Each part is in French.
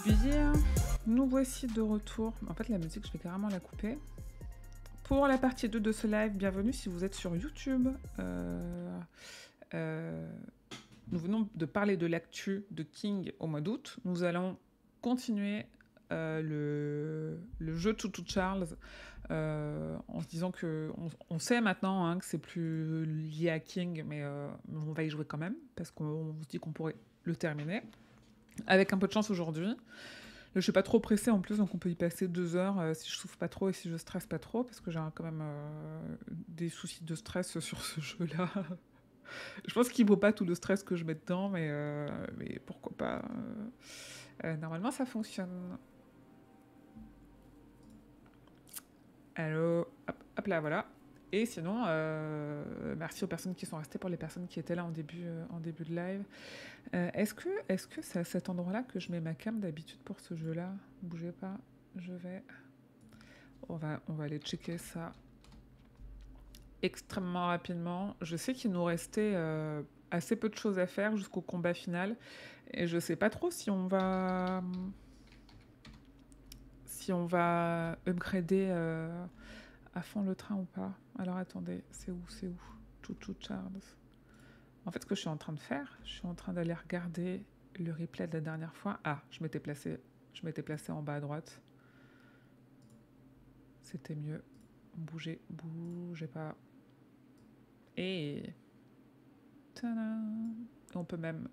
Bien, nous voici de retour. En fait, la musique, je vais carrément la couper. Pour la partie 2 de ce live, bienvenue si vous êtes sur YouTube. Nous venons de parler de l'actu de King au mois d'août. Nous allons continuer le jeu Tutu Charles en se disant que on sait maintenant hein, que c'est plus lié à King, mais on va y jouer quand même parce qu'on se dit qu'on pourrait le terminer. Avec un peu de chance aujourd'hui. Je suis pas trop pressée en plus, donc on peut y passer 2 heures si je souffre pas trop et si je stresse pas trop, parce que j'ai quand même des soucis de stress sur ce jeu-là. Je pense qu'il vaut pas tout le stress que je mets dedans, mais pourquoi pas. Normalement, ça fonctionne. Allô, hop, hop là, voilà. Et sinon, merci aux personnes qui sont restées, pour les personnes qui étaient là en début de live. Est-ce que c'est à cet endroit-là que je mets ma cam d'habitude pour ce jeu-là? Bougez pas, je vais... On va aller checker ça extrêmement rapidement. Je sais qu'il nous restait assez peu de choses à faire jusqu'au combat final. Et je sais pas trop si on va... upgrader à fond le train ou pas. Alors attendez, c'est où Tutu Charles. En fait, ce que je suis en train de faire, je suis en train d'aller regarder le replay de la dernière fois. Ah, je m'étais placé en bas à droite. C'était mieux. Bougez pas. Et... Tadam. On peut même...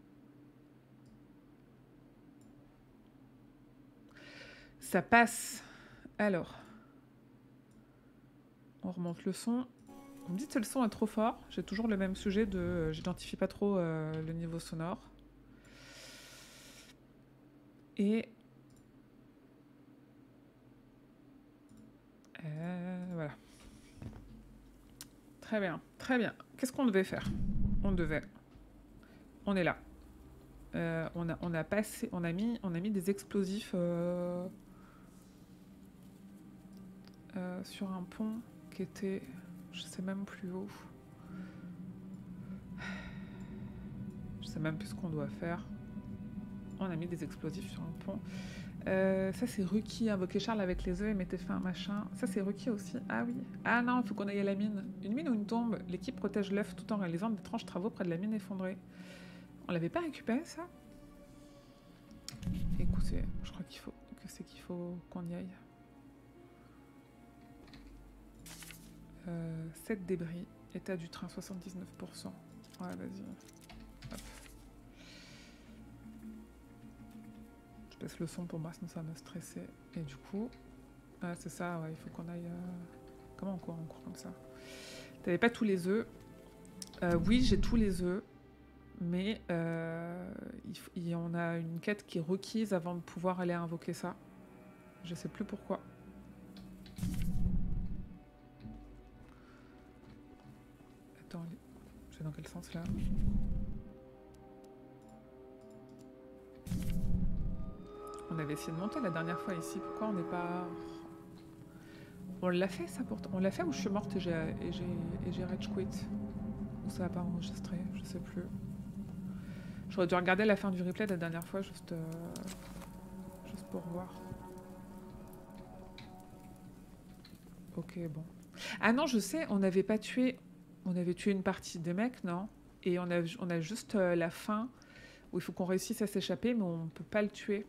Ça passe. Alors... On remonte le son. On me dit que le son est trop fort. J'ai toujours le même sujet de... J'identifie pas trop le niveau sonore. Et... voilà. Très bien, très bien. Qu'est-ce qu'on devait faire? On est là. On a mis des explosifs sur un pont qui était, je sais même plus où. Je sais même plus ce qu'on doit faire. On a mis des explosifs sur un pont. Ça c'est Ruki, invoquer Charles avec les œufs et mettez fin à machin. Ça c'est Ruki aussi. Ah oui. Ah non, il faut qu'on aille à la mine. Une mine ou une tombe. L'équipe protège l'œuf tout en réalisant d'étranges travaux près de la mine effondrée. On l'avait pas récupéré ça? Écoutez, je crois qu'il faut qu'on y aille. 7 débris. État du train 79%. Ouais, vas-y. Hop. Je baisse le son pour moi, sinon ça va me stresser. Et du coup, c'est ça, ouais, il faut qu'on aille... Comment on court? On court comme ça. T'avais pas tous les œufs. Oui, j'ai tous les œufs. Mais on a une quête qui est requise avant de pouvoir aller invoquer ça. Je sais plus pourquoi. Attends, c'est dans quel sens là? On avait essayé de monter la dernière fois ici. Pourquoi on n'est pas... On l'a fait ça pourtant. On l'a fait ou je suis morte et j'ai rage quit? Ou ça n'a pas enregistré? Je sais plus. J'aurais dû regarder la fin du replay de la dernière fois juste pour voir. Ok, bon. Ah non, je sais, on avait tué une partie des mecs, non? Et on a juste la fin où il faut qu'on réussisse à s'échapper, mais on peut pas le tuer.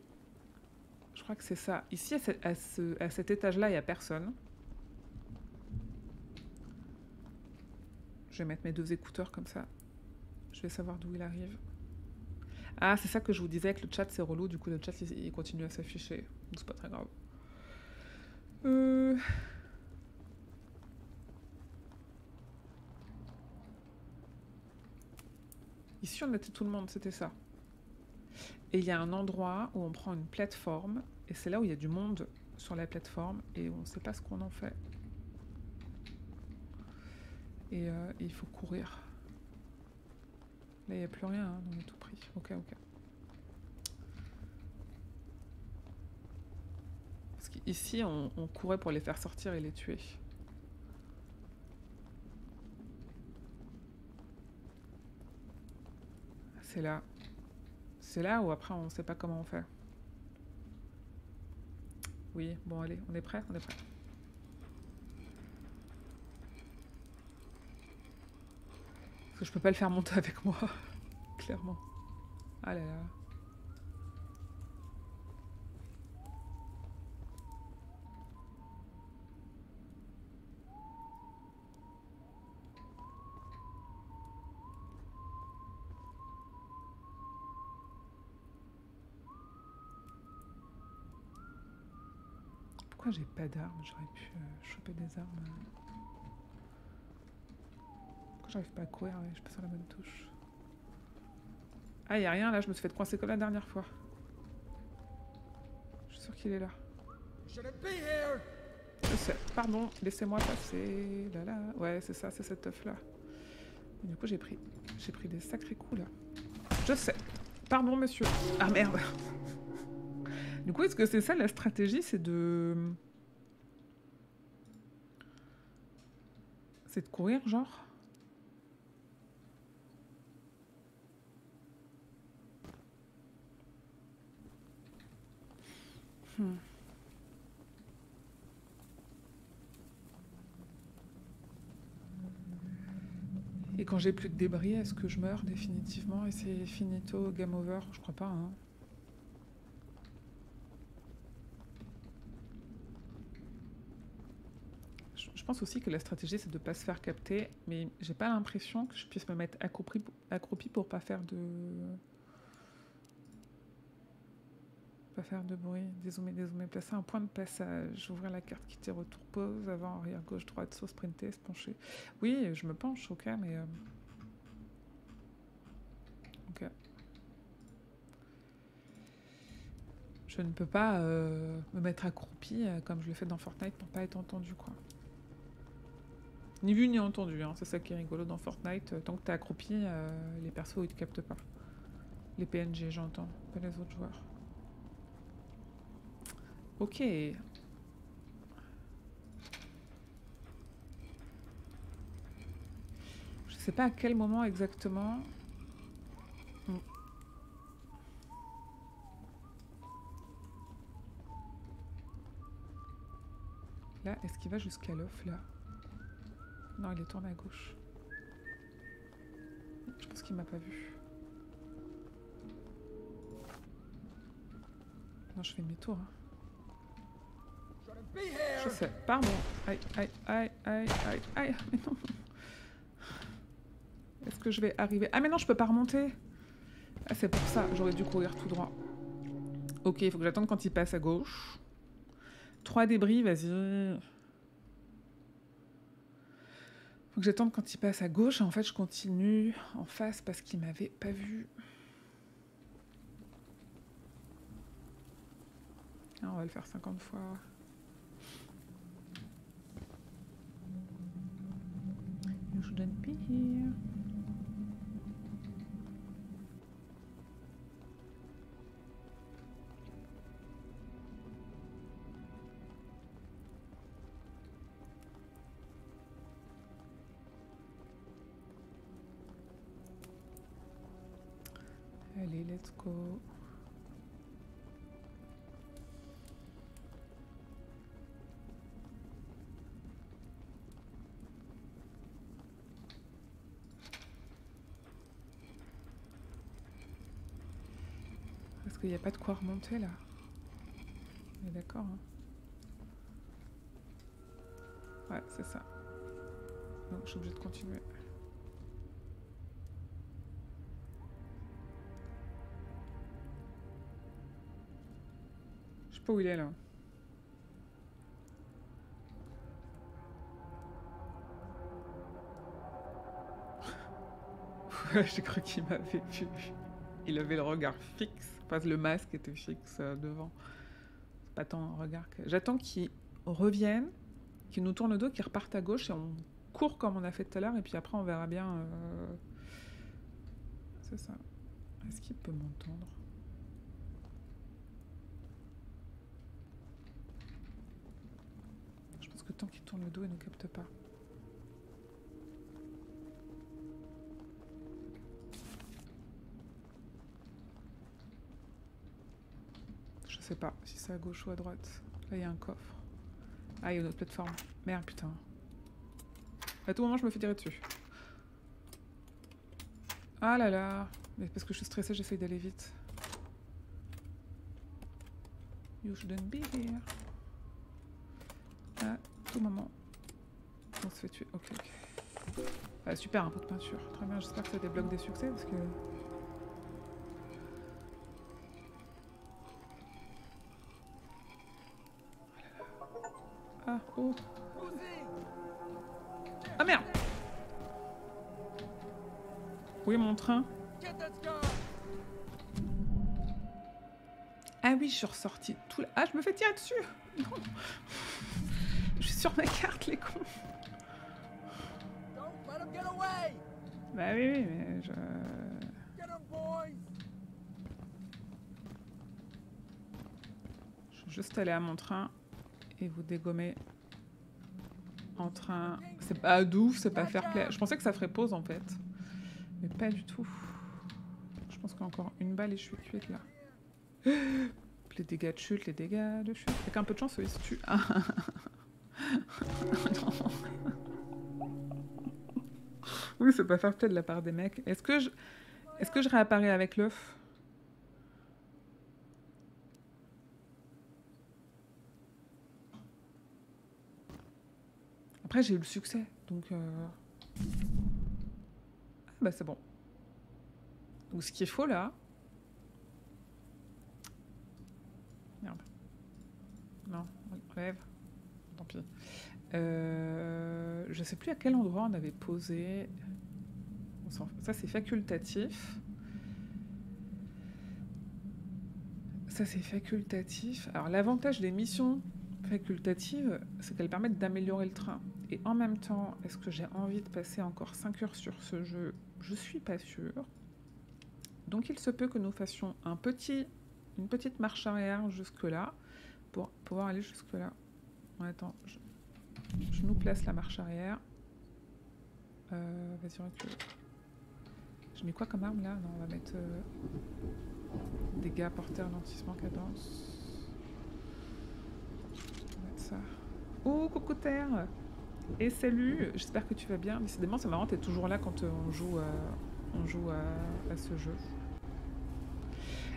Je crois que c'est ça. Ici, à cet étage-là, il n'y a personne. Je vais mettre mes 2 écouteurs comme ça. Je vais savoir d'où il arrive. Ah, c'est ça que je vous disais avec le chat, c'est relou. Du coup, le chat, il continue à s'afficher. C'est pas très grave. Ici, on était tout le monde, c'était ça. Et il y a un endroit où on prend une plateforme. Et c'est là où il y a du monde sur la plateforme. Et on ne sait pas ce qu'on en fait. Et il faut courir. Là, il n'y a plus rien, hein, on est tout pris. Ok. Parce qu'ici, on courait pour les faire sortir et les tuer. C'est là. C'est là où après, on ne sait pas comment on fait. Oui, bon allez, on est prêt, on est prêt. Parce que je peux pas le faire monter avec moi, clairement. Ah là là. Pourquoi j'ai pas d'armes? J'aurais pu choper des armes. Pourquoi j'arrive pas à courir? Ouais, je passe sur la bonne touche. Ah, y a rien là, je me suis fait coincer comme la dernière fois. Je suis sûre qu'il est là. Je sais, pardon, laissez-moi passer. Là là. Ouais, c'est ça, c'est cette teuf là. Et du coup, j'ai pris des sacrés coups là. Je sais. Pardon, monsieur. Ah merde. Du coup, est-ce que c'est ça la stratégie? C'est de courir, genre? Et quand j'ai plus de débris, est-ce que je meurs définitivement et c'est finito, game over? Je crois pas, hein. Je pense aussi que la stratégie, c'est de pas se faire capter, mais j'ai pas l'impression que je puisse me mettre accroupi pour pas faire de... Pas faire de bruit. Dézoomer, dézoomer. Placer un point de passage. Ouvrir la carte, quitter, retour, pause. Avant, arrière, gauche, droite, saut, sprinter, se pencher. Oui, je me penche, ok, mais... Ok. Je ne peux pas me mettre accroupi comme je le fais dans Fortnite pour pas être entendu, quoi. Ni vu ni entendu, hein. C'est ça qui est rigolo dans Fortnite. Tant que t'es accroupi, les persos ils te captent pas. Les PNG, j'entends, pas les autres joueurs. Ok. Je sais pas à quel moment exactement. Là, est-ce qu'il va jusqu'à l'off, là? Non, il est tourné à gauche. Je pense qu'il m'a pas vu. Non, je fais demi-tour. Hein. Je sais, pardon. Aïe, aïe, aïe, aïe, aïe, aïe. Mais non. Est-ce que je vais arriver? Ah, mais non, je peux pas remonter. Ah, c'est pour ça, j'aurais dû courir tout droit. Ok, il faut que j'attende quand il passe à gauche. 3 débris, vas-y. Faut que j'attende quand il passe à gauche. Et en fait, je continue en face parce qu'il m'avait pas vu. Ah, on va le faire 50 fois. You shouldn't be here. Allez, let's go. Parce qu'il n'y a pas de quoi remonter là. On est d'accord, hein. Ouais, c'est ça. Donc je suis obligée de continuer. Je sais pas où il est là. J'ai cru qu'il m'avait vu. Il avait le regard fixe. Enfin, le masque était fixe devant. C'est pas tant un regard que... J'attends qu'il revienne, qu'il nous tourne le dos, qu'il reparte à gauche et on court comme on a fait tout à l'heure et puis après on verra bien... C'est ça. Est-ce qu'il peut m'entendre? Je pense que tant qu'il tourne le dos, il ne capte pas. Je sais pas si c'est à gauche ou à droite. Là, il y a un coffre. Ah, il y a une autre plateforme. Merde, putain. À tout moment, je me fais tirer dessus. Ah là là. Mais parce que je suis stressée, j'essaye d'aller vite. You shouldn't be here. À tout moment. On se fait tuer. Ok, ok. Ah, super, un pot de peinture. Très bien, j'espère que ça débloque des succès parce que... Ah, oh. Ah merde! Où est mon train? Ah oui, je suis ressortie tout... Ah, je me fais tirer dessus! Non! Je suis sur ma carte, les cons! Bah oui, oui, mais je... Je vais juste aller à mon train et vous dégommer en train. C'est pas doux, c'est pas fair play. Je pensais que ça ferait pause en fait. Mais pas du tout. Je pense qu'il y a encore une balle et je suis cuite là. Les dégâts de chute, les dégâts de chute. Avec un peu de chance, il se tue. Ah. Non. Oui, c'est pas fair play de la part des mecs. Est-ce que je réapparais avec l'œuf? Après, j'ai eu le succès, donc... Ah, bah c'est bon. Donc ce qu'il faut là... Merde. Non, on lève. Tant pis. Je sais plus à quel endroit on avait posé... Ça c'est facultatif. Ça c'est facultatif. Alors l'avantage des missions facultatives, c'est qu'elles permettent d'améliorer le train. Et en même temps, est-ce que j'ai envie de passer encore 5 heures sur ce jeu? Je suis pas sûre. Donc il se peut que nous fassions une petite marche arrière jusque-là, pour pouvoir aller jusque-là. Attends, je nous place la marche arrière. Vas-y, recule. Je mets quoi comme arme là? Non, on va mettre dégâts, portée, ralentissement, cadence. On va mettre ça. Oh, coucou Terre! Et salut! J'espère que tu vas bien. Décidément, c'est marrant, t'es toujours là quand on joue à ce jeu.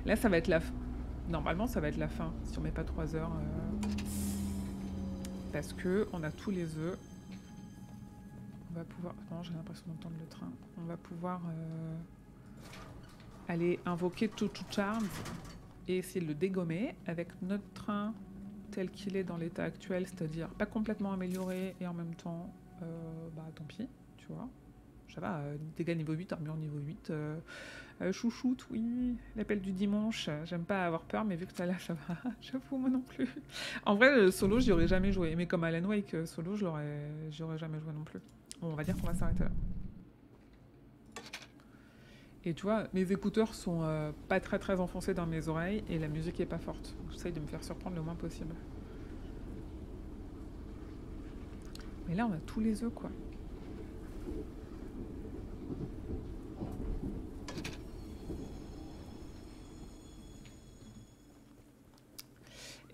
Là, ça va être la fin. Normalement, ça va être la fin, si on met pas 3 heures. Parce que on a tous les œufs. On va pouvoir... Non, j'ai l'impression d'entendre le train. On va pouvoir aller invoquer Tutu Charms et essayer de le dégommer avec notre train tel qu'il est dans l'état actuel, c'est-à-dire pas complètement amélioré et en même temps, bah tant pis, tu vois. Ça va, dégâts niveau 8, armure niveau 8. Chouchoute, oui, l'appel du dimanche. J'aime pas avoir peur, mais vu que t'as là, ça va. J'avoue, moi non plus. En vrai, solo, j'y aurais jamais joué. Mais comme Alan Wake solo, j'y aurais jamais joué non plus. Bon, on va dire qu'on va s'arrêter là. Et tu vois, mes écouteurs sont pas très enfoncés dans mes oreilles et la musique est pas forte. J'essaye de me faire surprendre le moins possible. Mais là, on a tous les œufs, quoi.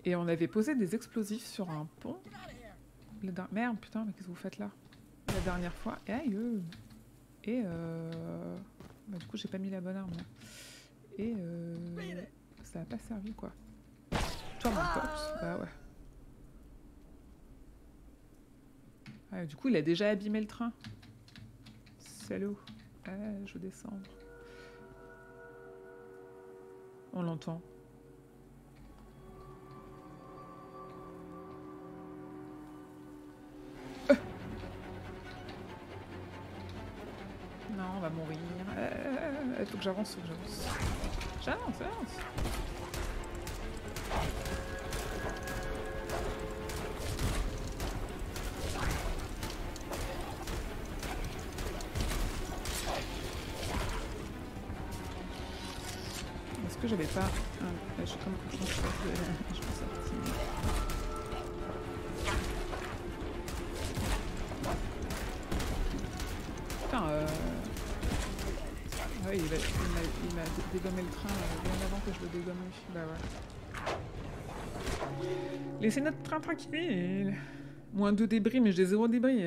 Et on avait posé des explosifs sur un pont. Merde, putain, mais qu'est-ce que vous faites là? La dernière fois. Et aïe. Et bah, du coup, j'ai pas mis la bonne arme là. Et ça a pas servi quoi. Toi, mon corps. Bah ouais. Ah, du coup, il a déjà abîmé le train. Salaud. Ah, je veux descendre. On l'entend. Non, on va mourir. Faut que j'avance, J'avance. Est-ce que j'avais pas... je suis comme... Je pense sortir. Putain, ouais, il m'a dégommé le train bien avant que je le dégomme. Bah ouais. Laissez notre train tranquille. Moins 2 débris, mais j'ai 0 débris.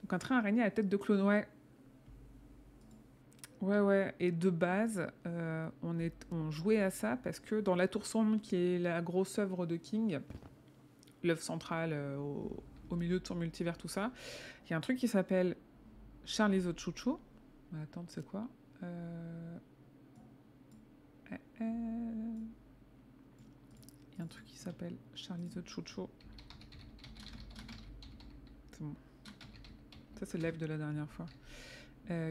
Donc un train araignée à tête de clone, ouais. Ouais. Et de base, on jouait à ça parce que dans La Tour Sombre, qui est la grosse œuvre de King, l'œuvre centrale au milieu de son multivers, tout ça, il y a un truc qui s'appelle Charlie the Chouchou. Attends, c'est quoi Il y a un truc qui s'appelle Charlie the Chouchou. C'est bon. Ça, c'est l'œuvre de la dernière fois.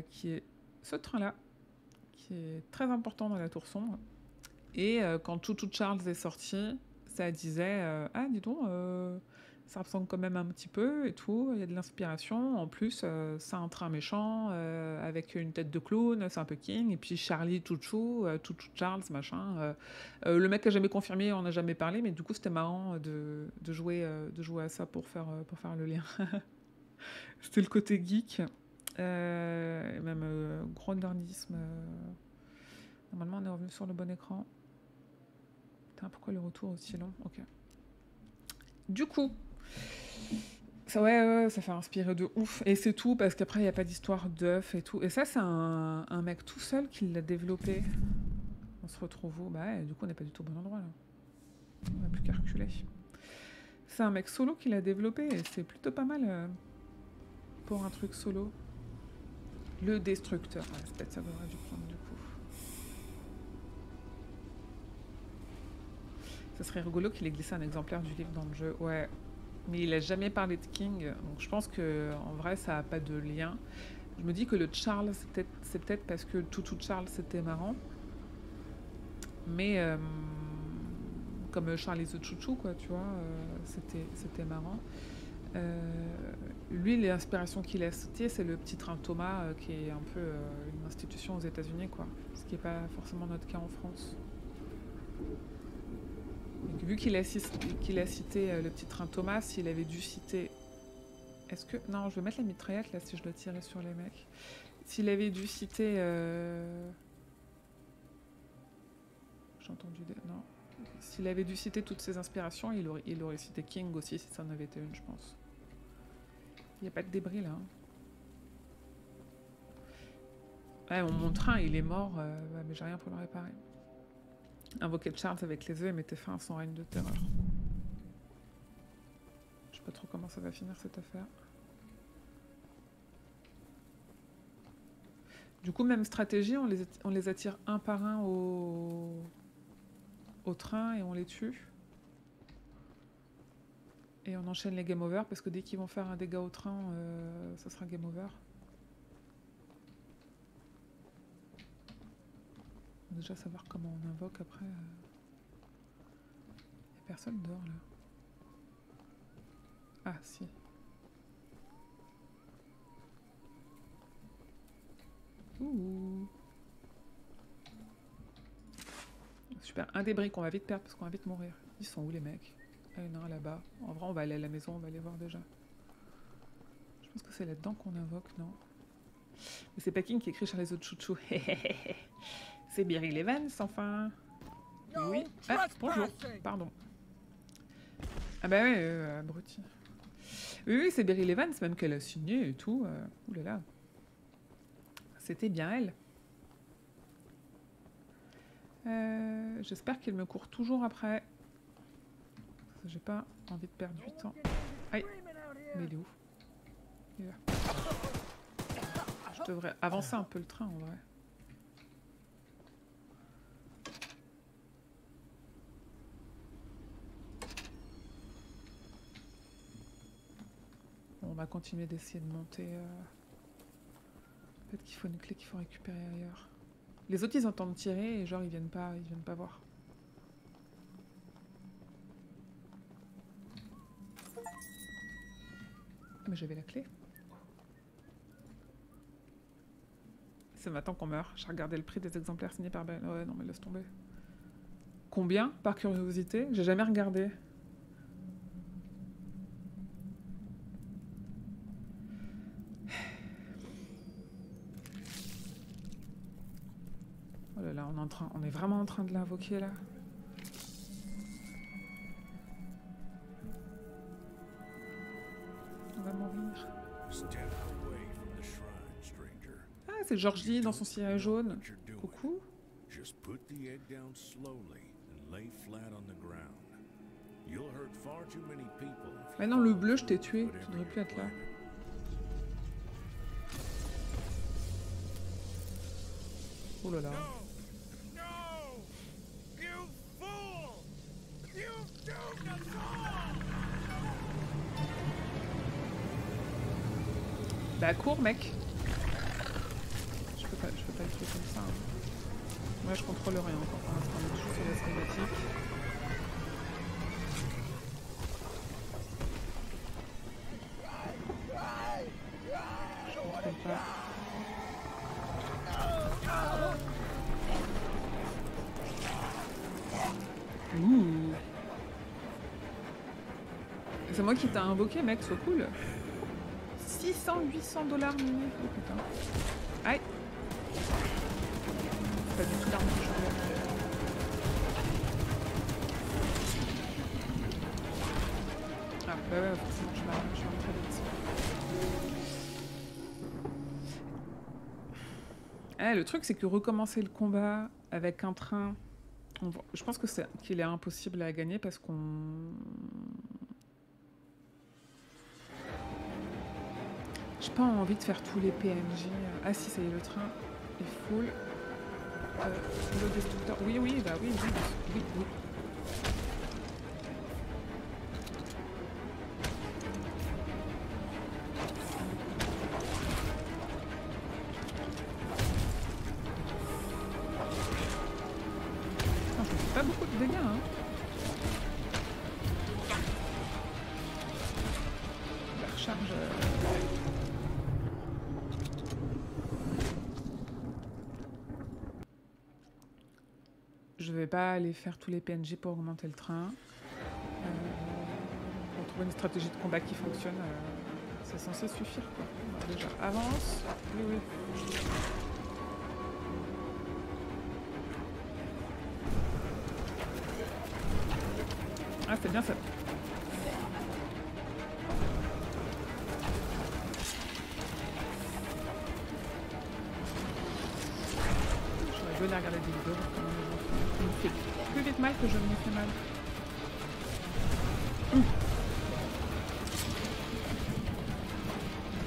Qui est ce train-là, qui est très important dans La Tour Sombre. Et quand Chouchou Charles est sorti, ça disait ah, dis donc, ça ressemble quand même un petit peu et tout, il y a de l'inspiration. En plus, c'est un train méchant avec une tête de clown, c'est un peu King. Et puis Charlie, Chouchou Charles, machin. Le mec a jamais confirmé, on n'a jamais parlé, mais du coup, c'était marrant de jouer à ça pour faire le lien. C'était le côté geek. Et même gros nerdisme. Normalement, on est revenu sur le bon écran. Putain, pourquoi le retour aussi long? Ok. Du coup, ça, ouais, ça fait inspirer de ouf. Et c'est tout, parce qu'après, il n'y a pas d'histoire d'œuf et tout. Et ça, c'est un mec tout seul qui l'a développé. On se retrouve où? Bah ouais, du coup, on n'est pas du tout au bon endroit, là. On n'a plus qu'à reculer. C'est un mec solo qui l'a développé, et c'est plutôt pas mal pour un truc solo. Le destructeur. Ah, c'est peut-être ça que j'aurais dû prendre, du coup. Ce serait rigolo qu'il ait glissé un exemplaire du livre dans le jeu. Ouais. Mais il a jamais parlé de King, donc je pense que en vrai ça a pas de lien. Je me dis que le Charles, c'est peut-être parce que Toutou Charles c'était marrant. Mais comme Charlie the Chouchou, quoi, tu vois, c'était marrant. Lui, l'inspiration qu'il a citée, c'est le petit train Thomas, qui est un peu une institution aux États-Unis, quoi. Ce qui n'est pas forcément notre cas en France. Donc, vu qu'il a cité le petit train Thomas, il avait dû citer... Est-ce que... Non, je vais mettre la mitraillette, là, si je dois tirer sur les mecs. S'il avait dû citer... J'ai entendu... Non. S'il avait dû citer toutes ses inspirations, il aurait cité King aussi, si ça en avait été une, je pense. Il n'y a pas de débris, là. Ouais, mon train, il est mort, mais j'ai rien pour le réparer. Invoquer Charles avec les œufs et mettait fin à son règne de terreur. Je sais pas trop comment ça va finir cette affaire. Du coup, même stratégie, on les attire un par un au train et on les tue. Et on enchaîne les game over parce que dès qu'ils vont faire un dégât au train, ça sera game over. On va déjà savoir comment on invoque après. Il n'y a personne dehors là. Ah si. Ouh. Super, un débris qu'on va vite perdre parce qu'on va vite mourir. Ils sont où les mecs? Ah, il y en a un là-bas. En vrai, on va aller à la maison, on va aller voir déjà. Je pense que c'est là-dedans qu'on invoque, non? Mais c'est pas King qui écrit sur les autres chouchous. C'est Beryl Evans, enfin. Oui. Ah, bonjour. Pardon. Ah bah ouais, abruti. Oui, c'est Beryl Evans, même qu'elle a signé et tout. Ouh là là. C'était bien elle. J'espère qu'il me court toujours après. J'ai pas envie de perdre du temps. Aïe. Mais il est où? Il est là. Je devrais avancer un peu le train en vrai. Bon, on va continuer d'essayer de monter. Peut-être qu'il faut une clé qu'il faut récupérer ailleurs. Les autres ils entendent tirer et genre ils viennent pas voir. Mais j'avais la clé. C'est maintenant qu'on meurt. J'ai regardé le prix des exemplaires signés par Ben. Ouais, non mais laisse tomber. Combien, par curiosité? J'ai jamais regardé. Oh là là, on est vraiment en train de l'invoquer là. c'est Georgie dans son ciré jaune. Coucou. Mais non, le bleu, je t'ai tué. Tu devrais plus être là. Oh là là. Bah cours mec. Je peux pas le tuer comme ça. Hein. Moi je contrôle rien encore pour l'instant, on est toujours sur la cinématique. Je contrôle pas. Ouh. C'est moi qui t'ai invoqué mec, sois cool. 600-800 $ minutes. Oh putain. Aïe. Pas du tout l'arme que je voulais. Ah bah ouais, forcément je suis rentrée vite. Le truc c'est que recommencer le combat avec un train, je pense que qu'il est impossible à gagner parce qu'on... J'ai pas envie de faire tous les PNJ. Ah si, ça y est, le train est full. Le destructeur. Oui, oui, bah oui, oui, oui, oui. Non, je fais pas beaucoup de dégâts, hein. La recharge... Je vais pas aller faire tous les PNJ pour augmenter le train. Pour trouver une stratégie de combat qui fonctionne, c'est censé suffire quoi. Alors déjà, avance. Oui, oui. Ah, c'est bien ça. J'aurais dû aller regarder des vidéos. Il me fait plus vite mal que je me fais mal.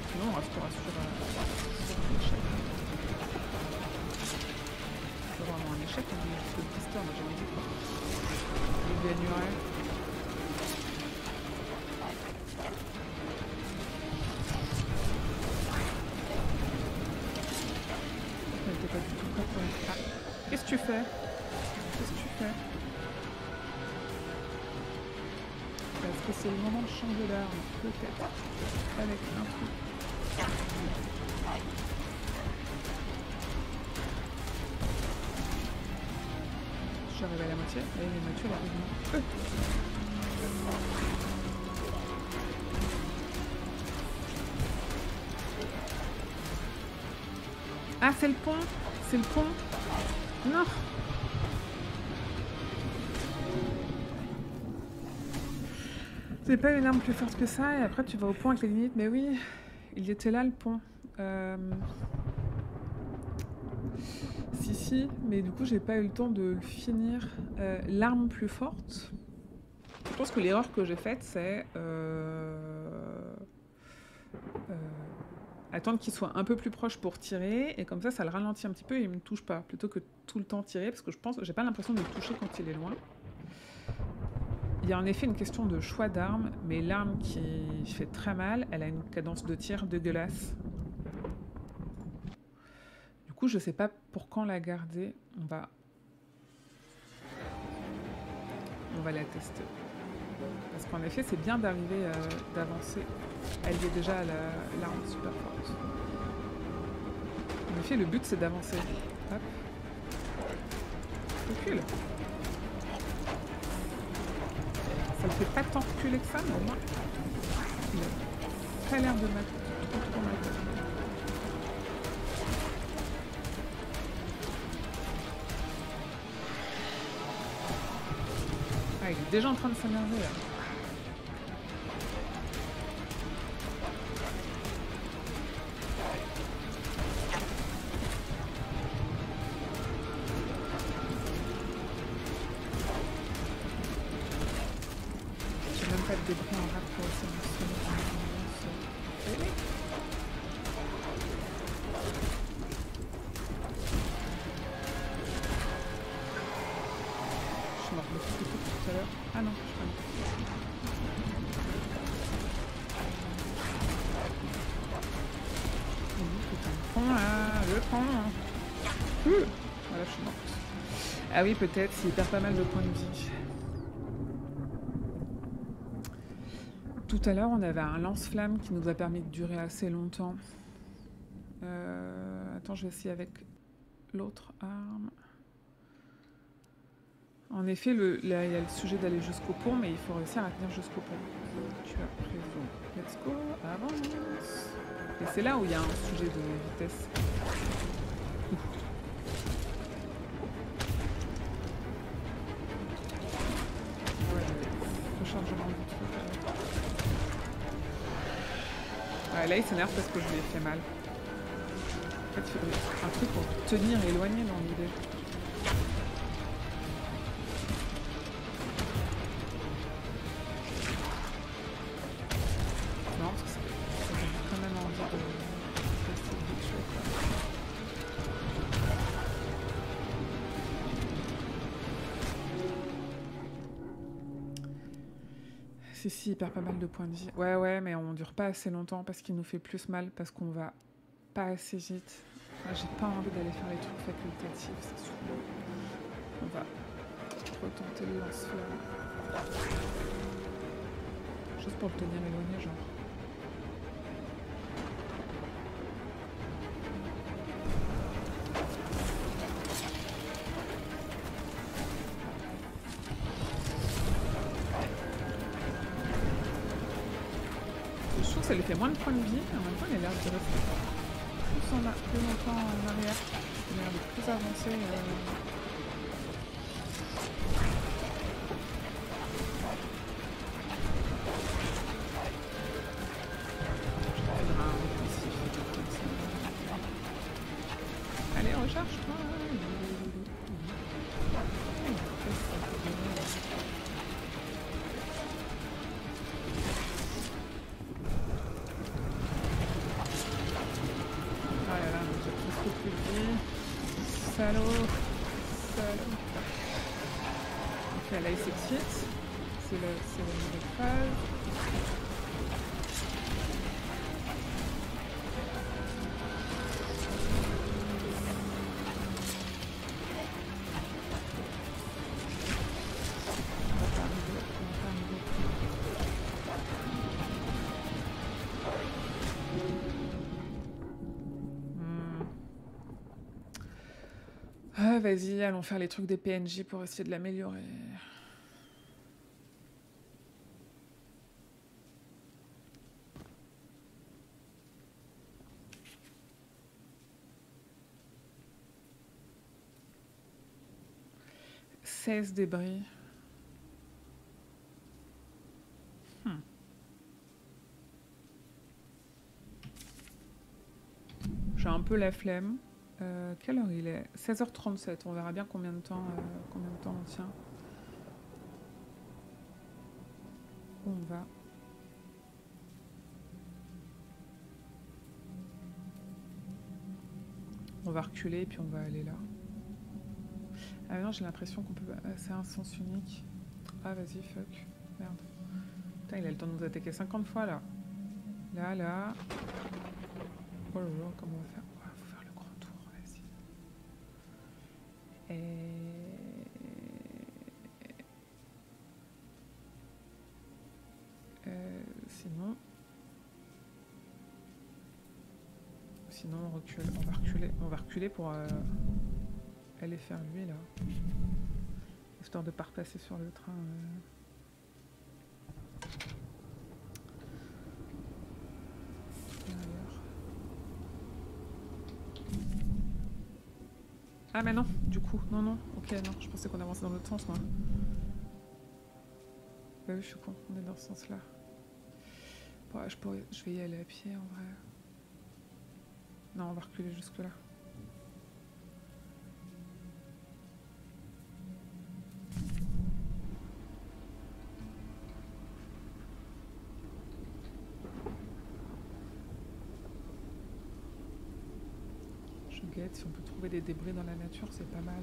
Sinon, on restera sur un échec. C'est vraiment un échec, on est juste le blister, mais j'ai envie de quoi. Il gagnerait. Elle n'était pas du tout prête pour une... Ah, qu'est-ce que tu fais? Qu'est-ce que tu fais? Est-ce que c'est le moment de changer d'arme? Peut-être. Avec un truc. Je suis arrivée à la moitié. Et les moitiés, elle arrive. Ah, c'est le pont! C'est le pont! Non! C'est pas une arme plus forte que ça, et après tu vas au pont avec les limites. Mais oui, il était là le pont. Si, mais du coup j'ai pas eu le temps de le finir. L'arme plus forte, je pense que l'erreur que j'ai faite c'est attendre qu'il soit un peu plus proche pour tirer, et comme ça le ralentit un petit peu et il me touche pas, plutôt que tout le temps tirer, parce que je pense, j'ai pas l'impression de le toucher quand il est loin. Il y a en effet une question de choix d'arme, mais l'arme qui fait très mal, elle a une cadence de tir dégueulasse. Du coup, je sais pas pour quand la garder. On va la tester. Parce qu'en effet, c'est bien d'arriver d'avancer. Elle y est déjà à l'arme super forte. En effet, le but, c'est d'avancer. Hop. Recule. Ça le fait pas tant reculer que ça, mais au moins, il a pas l'air de mettre trop mal. Ah, il est déjà en train de s'énerver là. prends là, je prends. Voilà, je suis morte. Ah oui, peut-être, s'il perd pas mal de points de vie. Tout à l'heure, on avait un lance-flamme qui nous a permis de durer assez longtemps. Attends, je vais essayer avec l'autre arme. En effet, là, il y a le sujet d'aller jusqu'au pont, mais il faut réussir à tenir jusqu'au pont. Tu as raison. Let's go, avance. Et c'est là où il y a un sujet de vitesse. Ouais, rechargement du truc. Ouais, là, il s'énerve parce que je lui ai fait mal. En fait, il faudrait un truc pour tenir éloigné dans l'idée. Non, parce que ça donne quand même envie de rester vite chaud, quoi. Si, il perd pas mal de points de vie. Ouais, mais on dure pas assez longtemps parce qu'il nous fait plus mal, parce qu'on va pas assez vite. Ah, j'ai pas envie d'aller faire les trucs facultatifs, c'est sûr. On va retenter le lance-flamme. Juste pour le tenir éloigné, genre. Je trouve que ça lui fait moins de points de vie, mais en même temps, il a l'air de rester plus longtemps en arrière. Il a l'air de plus avancé. Allez, recharge-toi. Ah là là, j'ai presque plus de vie. Salaud. Ok, là il s'excite. C'est la nouvelle phase. Ah, vas-y, allons faire les trucs des PNJ pour essayer de l'améliorer. « 16 débris. J'ai un peu la flemme. Quelle heure il est? 16h37. On verra bien combien de temps on tient. Où on va? On va reculer et puis on va aller là. Ah non, j'ai l'impression qu'on peut... c'est un sens unique. Ah vas-y, fuck. Merde. Putain, il a le temps de nous attaquer 50 fois là. Là. Oh là là, comment on va faire? Ouais, faut faire le grand tour, vas-y. Sinon on recule. On va reculer pour aller faire lui là. Histoire de pas repasser sur le train. Ah mais non, du coup, non, ok, non, je pensais qu'on avançait dans l'autre sens, moi. Bah oui, je suis con, on est dans ce sens-là. Bon, je vais y aller à pied, en vrai. Non, on va reculer jusque-là. Je guette, si on peut trouver des débris dans la nature, c'est pas mal.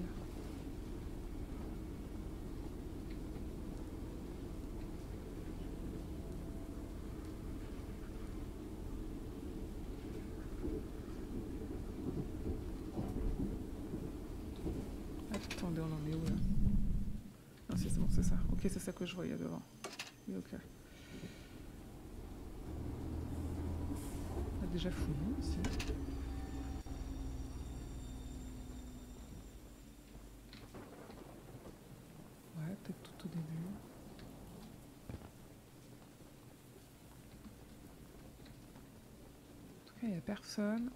Ok, c'est ça que je voyais devant. Oui, ok. On a déjà fouillé ici. Ouais, peut-être tout au début. En tout cas, il n'y a personne.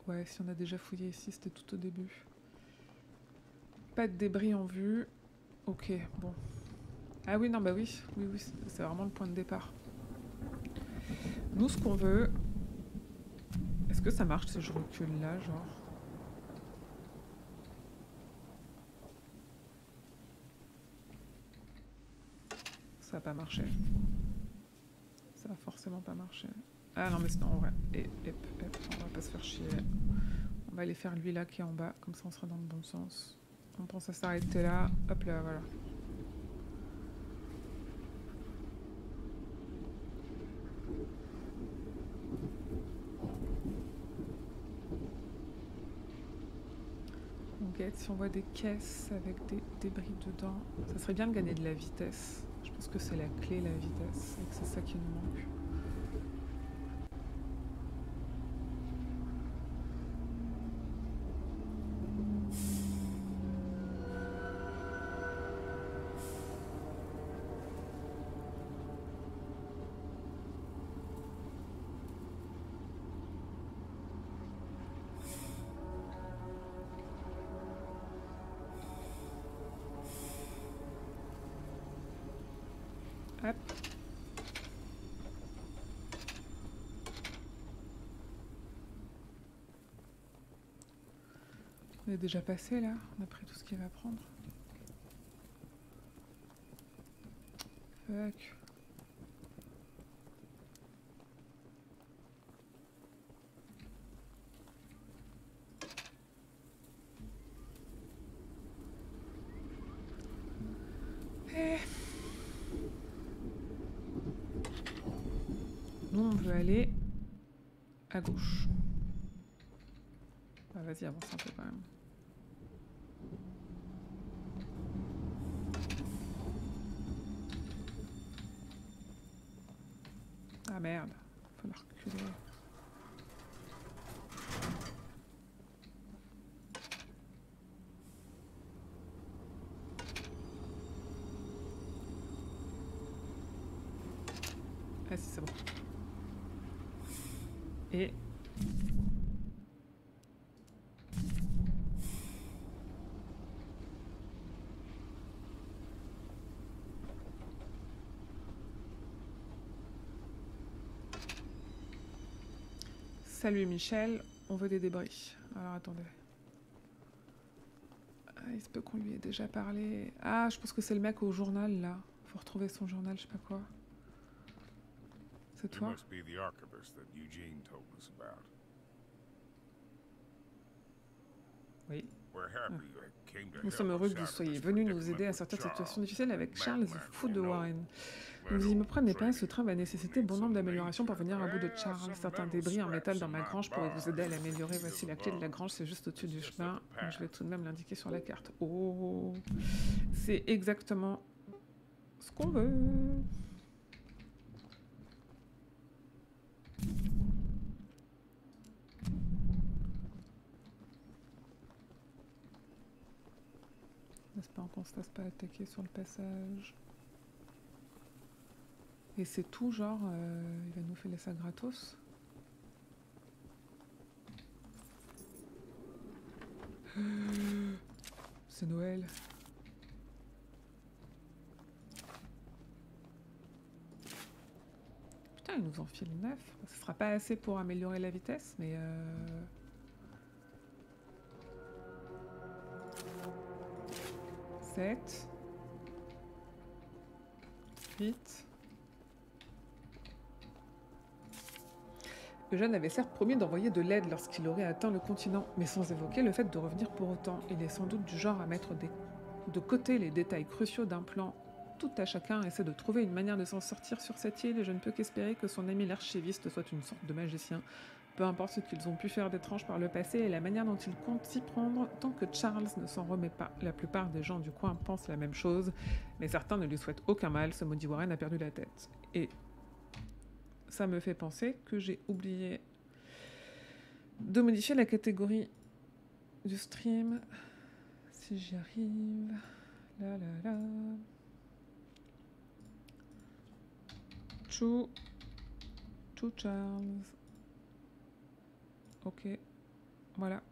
Ouais, si on a déjà fouillé ici, c'était tout au début. Pas de débris en vue. Ok, bon. Ah oui, non, bah oui. Oui, oui, c'est vraiment le point de départ. Nous, ce qu'on veut... Est-ce que ça marche si je recule là, genre? Ça va pas marcher. Ça va forcément pas marcher. Ah non, mais sinon, ouais. Et, on va pas se faire chier. On va aller faire lui là qui est en bas, comme ça on sera dans le bon sens. On pense à s'arrêter là. Hop là, voilà. On guette si on voit des caisses avec des débris dedans. Ça serait bien de gagner de la vitesse. Je pense que c'est la clé, la vitesse. Et que c'est ça qui nous manque. Hop. On est déjà passé là. On a pris tout ce qu'il va prendre. Fuck. Nous, on veut aller à gauche. Ah, vas-y, avance un peu quand même. Ah merde, faut la reculer. Ah si, c'est bon. Et... Salut Michel, on veut des débris. Alors attendez. Ah, il se peut qu'on lui ait déjà parlé. Ah, je pense que c'est le mec au journal là. Faut retrouver son journal, je sais pas quoi. C'est toi? Oui. Nous sommes heureux que vous soyez venus nous aider à sortir de cette situation difficile avec Charles Fou de Warren. Ne vous y me prenez pas, ce train va nécessiter bon nombre d'améliorations pour venir à bout de Charles. Certains débris en métal dans ma grange pourraient vous aider à l'améliorer. Voici la clé de la grange, c'est juste au-dessus du chemin. Je vais tout de même l'indiquer sur la carte. Oh, c'est exactement ce qu'on veut. J'espère qu'on se fasse pas attaquer sur le passage. Et c'est tout, genre, il va nous filer ça gratos. C'est Noël. Putain, il nous en file 9. Ce sera pas assez pour améliorer la vitesse, mais... 7. 8. Eugène avait certes promis d'envoyer de l'aide lorsqu'il aurait atteint le continent, mais sans évoquer le fait de revenir pour autant. Il est sans doute du genre à mettre de côté les détails cruciaux d'un plan. Tout à chacun essaie de trouver une manière de s'en sortir sur cette île, et je ne peux qu'espérer que son ami l'archiviste soit une sorte de magicien peu importe ce qu'ils ont pu faire d'étrange par le passé et la manière dont ils comptent s'y prendre, tant que Charles ne s'en remet pas. La plupart des gens du coin pensent la même chose, mais certains ne lui souhaitent aucun mal, ce maudit Warren a perdu la tête. Et ça me fait penser que j'ai oublié de modifier la catégorie du stream. Si j'y arrive... Là, là, là... To Charles. Ok, voilà.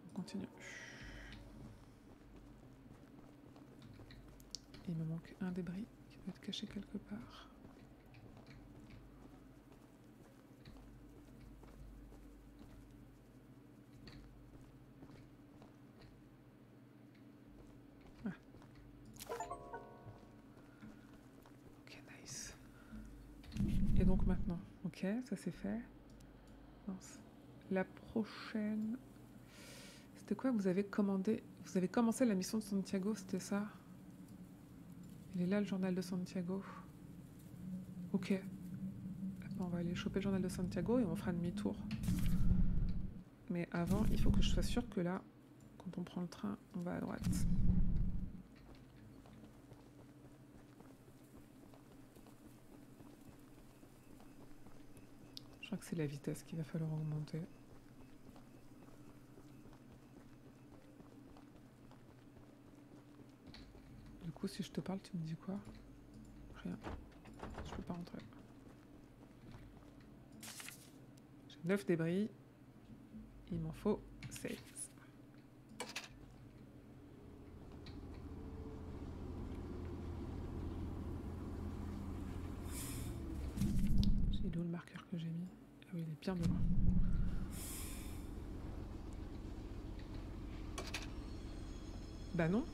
On continue. Il me manque un débris qui doit être caché quelque part. Ah. Ok, nice. Et donc maintenant, ok, ça c'est fait. Mince. La prochaine... C'était quoi? Vous avez commandé... Vous avez commencé la mission de Santiago, c'était ça? Il est là, le journal de Santiago. Ok. Attends, on va aller choper le journal de Santiago et on fera demi-tour. Mais avant, il faut que je sois sûre que là, quand on prend le train, on va à droite. Je crois que c'est la vitesse qu'il va falloir augmenter. Du coup, si je te parle, tu me dis quoi? Rien. Je peux pas rentrer. J'ai 9 débris. Il m'en faut 16. J'ai d'où le marqueur que j'ai mis? Ah oui, il est bien de loin. Bah non.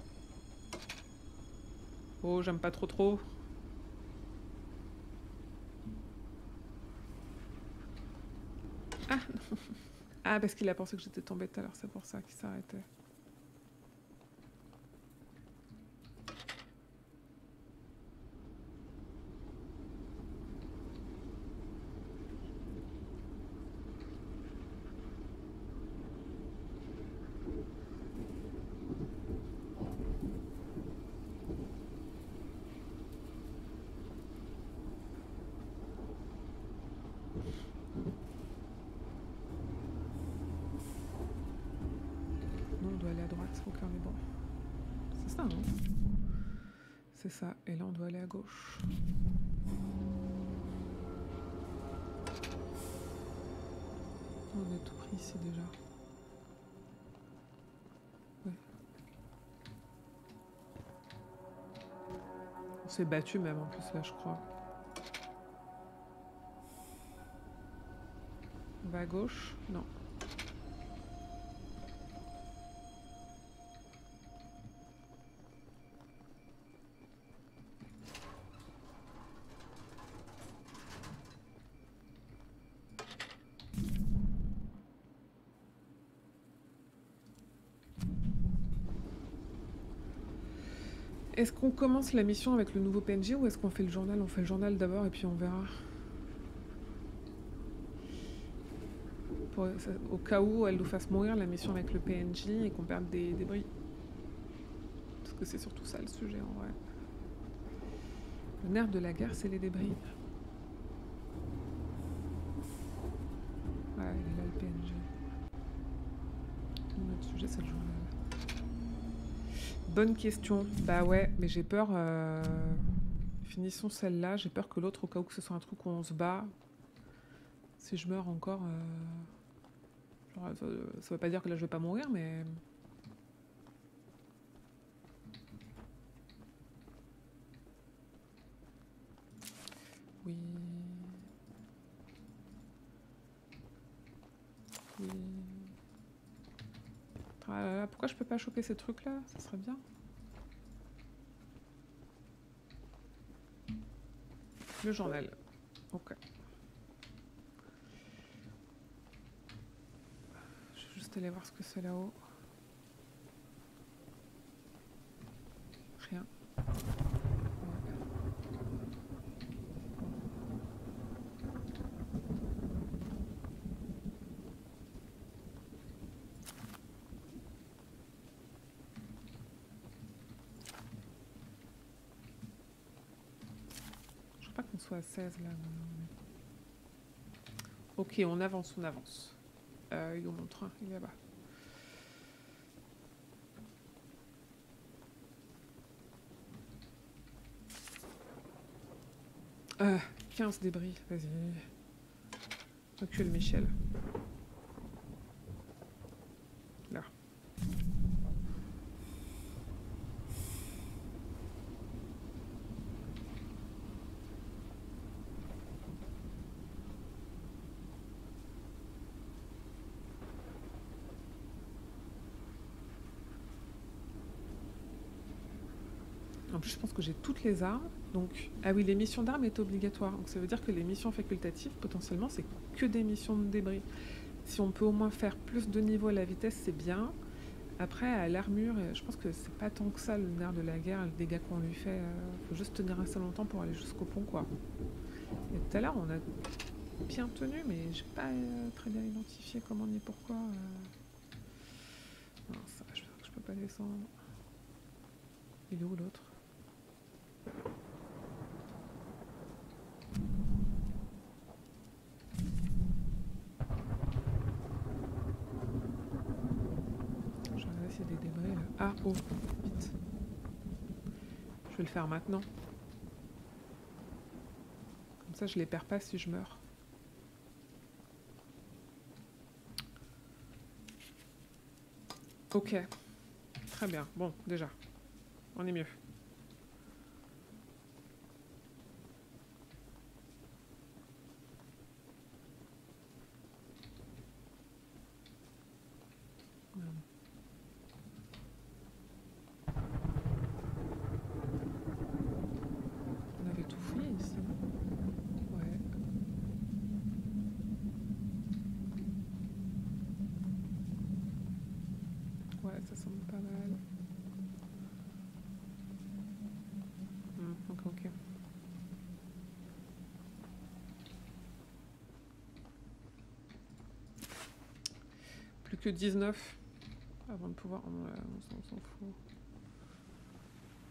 Oh, j'aime pas trop trop. Ah non. Ah, parce qu'il a pensé que j'étais tombée tout à l'heure, c'est pour ça qu'il s'arrêtait. Non, on doit aller à droite. Ok, on est bon. C'est ça, non? C'est ça. Et là, on doit aller à gauche. On est tout pris ici déjà. Ouais. On s'est battu même en plus là, je crois. On va à gauche? Non. Est-ce qu'on commence la mission avec le nouveau PNJ ou est-ce qu'on fait le journal? On fait le journal d'abord et puis on verra. Au cas où elle nous fasse mourir la mission avec le PNJ et qu'on perde des débris. Parce que c'est surtout ça le sujet en vrai. Le nerf de la guerre, c'est les débris. Ouais, il est là le PNJ. Notre sujet, c'est le journal. Bonne question. Bah ouais, mais j'ai peur... Finissons celle-là. J'ai peur que l'autre, au cas où que ce soit un truc où on se bat, si je meurs encore... Genre, ça veut pas dire que là, je vais pas mourir, mais... Oui... Oui... Ah là là, pourquoi je peux pas choper ces trucs-là? Ça serait bien. Le journal. Ok. Je vais juste aller voir ce que c'est là-haut. Rien. Ouais. soit à 16 là. Ok, on avance, on avance. Il est où mon train? Il est là-bas. 15 débris, vas-y. Recule Michel. Là. En plus, je pense que j'ai toutes les armes. Donc, ah oui, les missions d'armes est obligatoire. Donc, ça veut dire que les missions facultatives, potentiellement, c'est que des missions de débris. Si on peut au moins faire plus de niveau à la vitesse, c'est bien. Après, à l'armure, je pense que c'est pas tant que ça le nerf de la guerre, le dégât qu'on lui fait. Faut juste tenir assez longtemps pour aller jusqu'au pont, quoi. Et tout à l'heure, on a bien tenu, mais j'ai pas très bien identifié comment ni pourquoi. Non, ça, je peux pas descendre. Il est où l'autre? Je vais regarder s'il y a des débris là. Ah, oh, vite. Je vais le faire maintenant. Comme ça, je les perds pas si je meurs. Ok. Très bien. Bon, déjà. On est mieux. On avait tout fouillé ici. Ouais. Ouais, ça semble pas mal. Ok, ok. Plus que 19 avant de pouvoir... on s'en fout.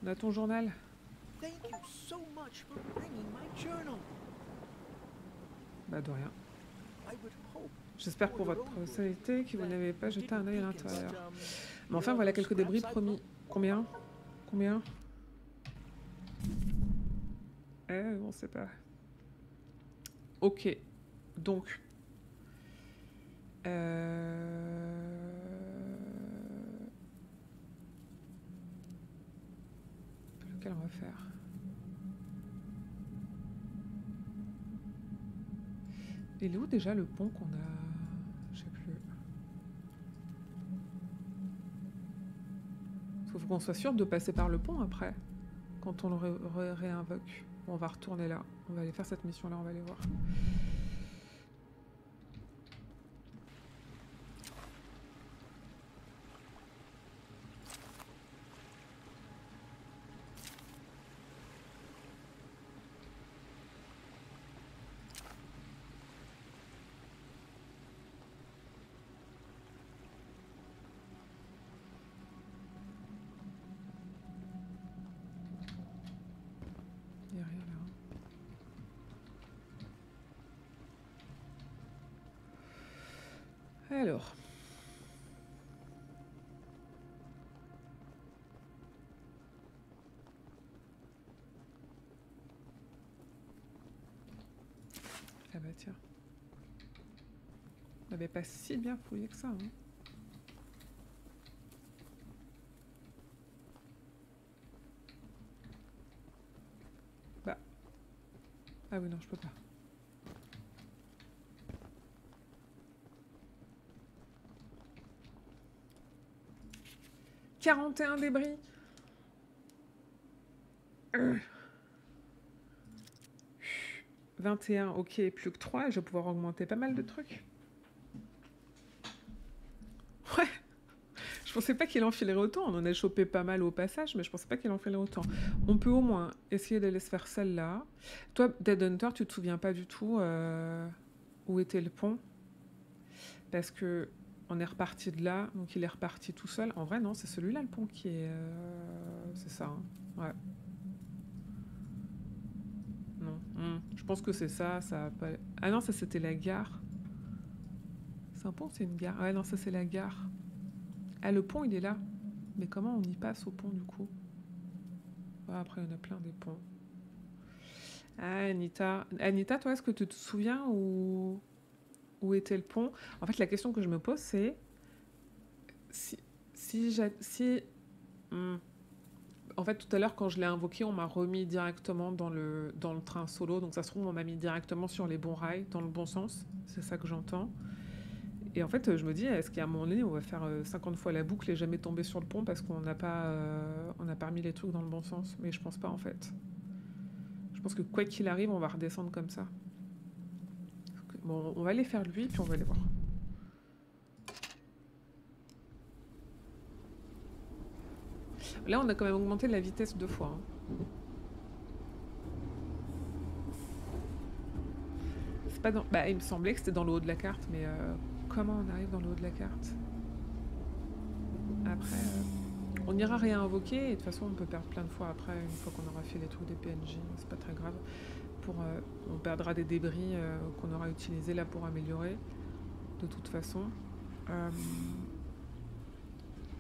On a ton journal. Bah de rien. J'espère pour votre sanité que vous n'avez pas jeté un œil à l'intérieur. Mais enfin, voilà quelques débris promis. Combien? Combien? On sait pas. Ok. Donc... Lequel on va faire? Il est où déjà le pont qu'on a... Je sais plus. Il faut qu'on soit sûr de passer par le pont après. Quand on le réinvoque. Bon, on va retourner là. On va aller faire cette mission là, on va aller voir. Il n'y a rien là. Alors. Ah bah tiens. On n'avait pas si bien fouillé que ça. Hein. Bah. Ah oui, non, je peux pas. « 41 débris !» 21, ok, plus que 3, je vais pouvoir augmenter pas mal de trucs. Ouais, je pensais pas qu'il enfilerait autant, on en a chopé pas mal au passage, mais je pensais pas qu'il enfilerait autant. On peut au moins essayer d'aller se faire celle-là. Toi, Dead Hunter, tu te souviens pas du tout où était le pont? Parce que on est reparti de là, donc il est reparti tout seul. En vrai, non, c'est celui-là le pont qui est... c'est ça, hein. Ouais. Non. Je pense que c'est ça. Ça a pas... Ah non, ça c'était la gare. C'est un pont, c'est une gare. Ouais, non, ça c'est la gare. Ah, le pont, il est là. Mais comment on y passe au pont du coup? Ouais, après, il y en a plein des ponts. Ah, Anita. Anita, toi, est-ce que tu te souviens où était le pont? En fait, la question que je me pose, c'est si en fait, tout à l'heure, quand je l'ai invoqué, on m'a remis directement dans le train solo. Donc, ça se trouve, on m'a mis directement sur les bons rails, dans le bon sens. C'est ça que j'entends. Et en fait, je me dis, est-ce qu'à un moment donné, on va faire 50 fois la boucle et jamais tomber sur le pont parce qu'on n'a pas remis les trucs dans le bon sens? Mais je pense pas, en fait. Je pense que quoi qu'il arrive, on va redescendre comme ça. Bon, on va aller faire lui, puis on va aller voir. Là, on a quand même augmenté la vitesse 2 fois. C'est pas dans... Bah, il me semblait que c'était dans le haut de la carte, mais comment on arrive dans le haut de la carte? Après, on ira réinvoquer, et de toute façon, on peut perdre plein de fois après, une fois qu'on aura fait les trucs des PNJ, c'est pas très grave. On perdra des débris qu'on aura utilisés là pour améliorer, de toute façon.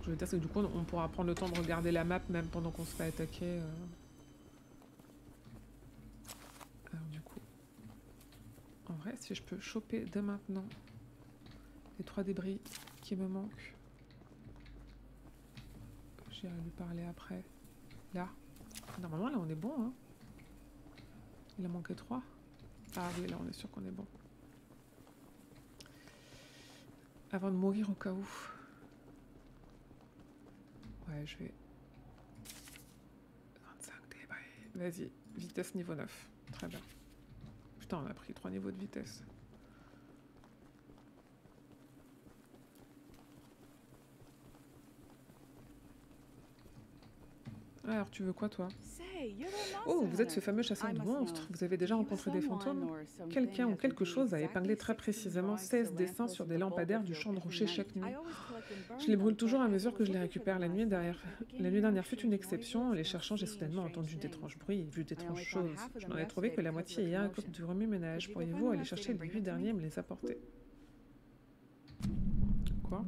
Je veux dire, c'est que du coup, on pourra prendre le temps de regarder la map, même pendant qu'on se fait attaquer. Alors du coup, en vrai, si je peux choper dès maintenant les 3 débris qui me manquent, j'irai lui parler après. Là. Normalement, là, on est bon, hein. Il a manqué 3. Ah oui, là, on est sûr qu'on est bon. Avant de mourir au cas où. Ouais, je vais... 25 débris. Vas-y, vitesse niveau 9. Très bien. Putain, on a pris 3 niveaux de vitesse. Alors, tu veux quoi, toi? Oh, vous êtes ce fameux chasseur de monstres. Vous avez déjà rencontré des fantômes? Quelqu'un ou quelque chose a épinglé très précisément 16 dessins sur des lampadaires du champ de rocher chaque nuit. Je les brûle toujours à mesure que je les récupère. La nuit dernière fut une exception. En les cherchant, j'ai soudainement entendu d'étranges bruits et vu d'étranges choses. Je n'en ai trouvé que la moitié hier à cause du remue-ménage. Pourriez-vous aller chercher les 8 derniers et me les apporter? Quoi?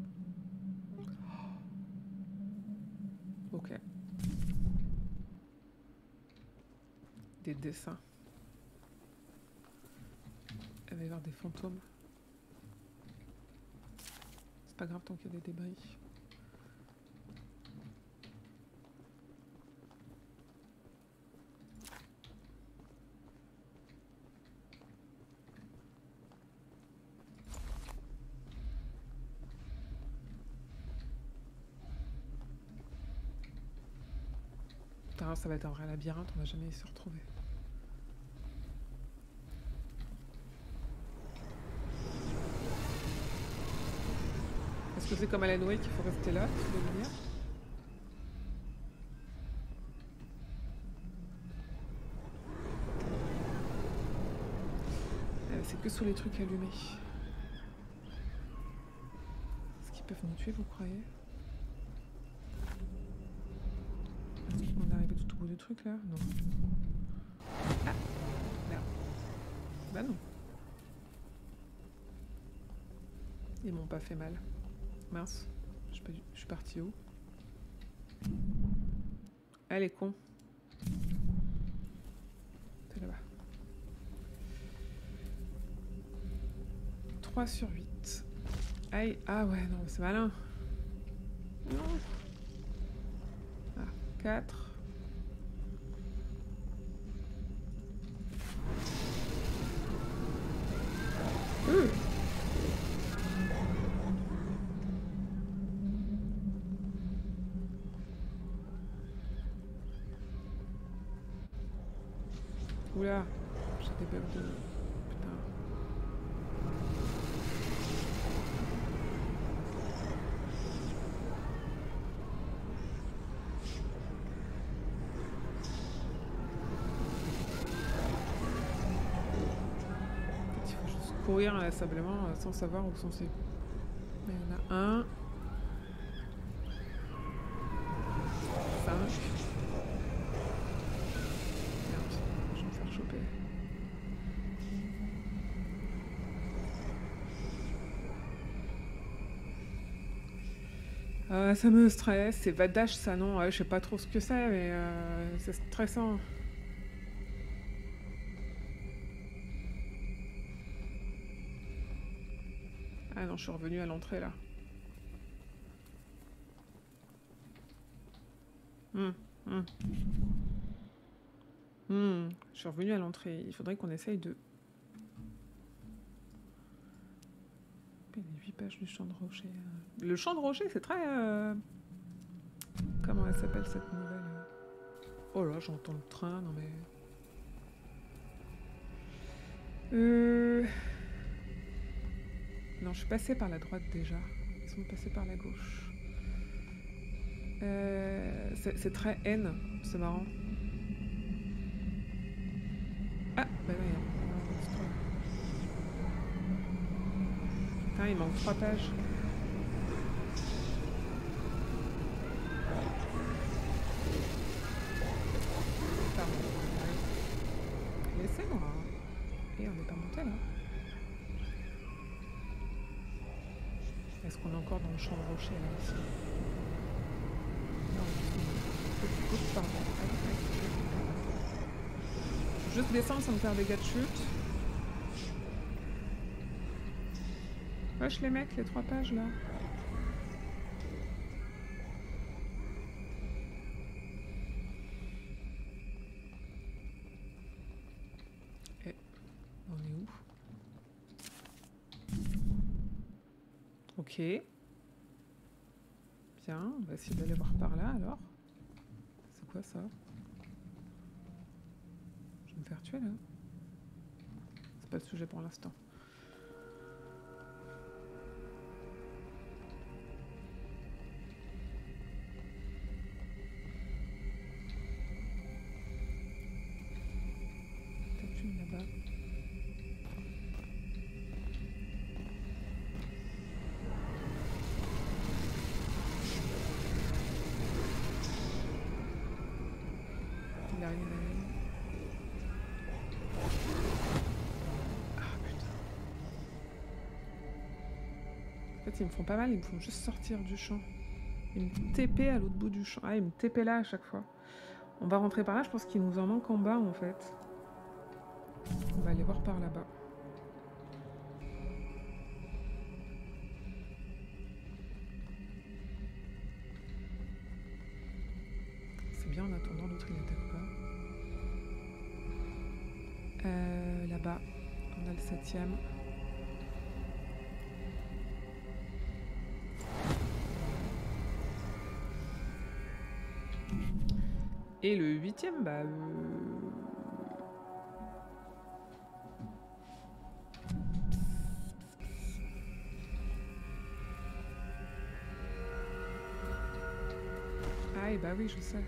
Ok. Des dessins. Il va y avoir des fantômes. C'est pas grave tant qu'il y a des débris. Putain, ça va être un vrai labyrinthe, on va jamais se retrouver. Est-ce que c'est comme Alan Wake qu'il faut rester là, sous les lumières? C'est que sous les trucs allumés. Est-ce qu'ils peuvent nous tuer, vous croyez? On est arrivé tout au bout du truc là? Non. Ah! Merde. Bah non. Ils m'ont pas fait mal. Mince. Je suis partie où? Elle est con. C'est là-bas. 3 sur 8. Aïe. Ah ouais, non, c'est malin. Non. Ah, 4. Oula, j'ai des bugs de... Putain. Il faut juste courir inlassablement sans savoir où sont ces... Il y en a un. 5. Merde, je vais me faire choper. Ça me stresse. C'est Vadash, ça, non? Je sais pas trop ce que c'est, mais c'est stressant. Ah non, je suis revenue à l'entrée, là. Je suis revenue à l'entrée. Il faudrait qu'on essaye de... Les 8 pages du champ de rocher. Le champ de rocher, c'est très... Comment elle s'appelle, cette nouvelle? Oh là, j'entends le train, non mais... Non, je suis passée par la droite déjà. Ils sont passés par la gauche. C'est très N, c'est marrant. Ah, bah oui, putain, il manque 3 pages. Pardon. Laissez-moi. Et on n'est pas monté là. Est-ce qu'on est encore dans le champ de rocher là aussi? Non, oups, pardon. Je vais juste descendre sans me faire des dégâts de chute. Wesh les mecs, les 3 pages là. Et on est où? Ok. Bien, on va essayer d'aller voir par là alors. C'est quoi ça? Je vais me faire tuer là. C'est pas le sujet pour l'instant. Peut-être une là-bas. Il a rien à dire. Ah putain. En fait, ils me font pas mal, ils me font juste sortir du champ. Ils me TP à l'autre bout du champ. Ah, ils me TP là à chaque fois. On va rentrer par là, je pense qu'il nous en manque en bas en fait. On va aller voir par là-bas. C'est bien en attendant, l'autre il n'attaque pas. Là-bas, on a le 7ème. Et le 8ème, bah... Ah, et bah oui, je sais.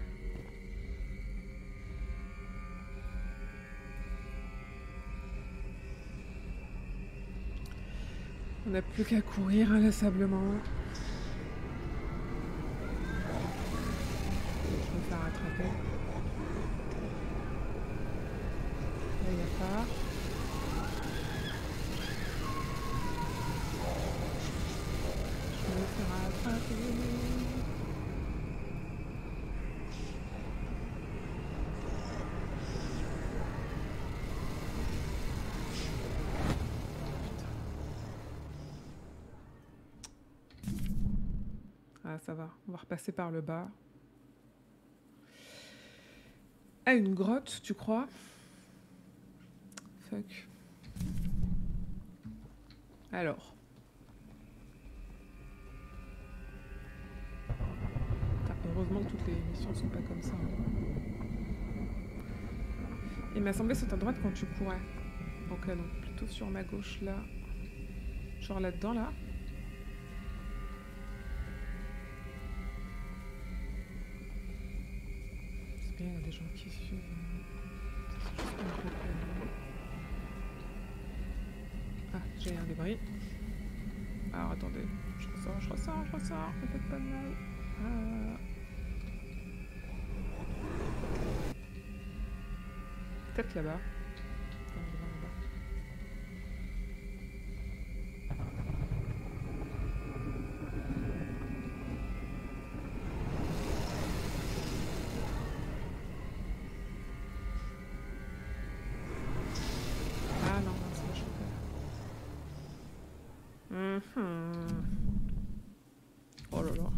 On n'a plus qu'à courir inlassablement. Je vais me faire attraper. Là, il n'y a pas. Je vais me faire attraper. Ah, ça va. On va repasser par le bas. Ah, une grotte, tu crois? Fuck. Alors. Heureusement que toutes les missions sont pas comme ça. Il m'a semblé c'est à droite quand tu courais. Ok, donc plutôt sur ma gauche là. Genre là-dedans là. C'est bien, il y a des gens qui suivent. C'est juste un peu calme. Ah, j'ai un débris. Alors attendez, je ressors, ne faites pas de mal. Peut-être là-bas. Oh là là.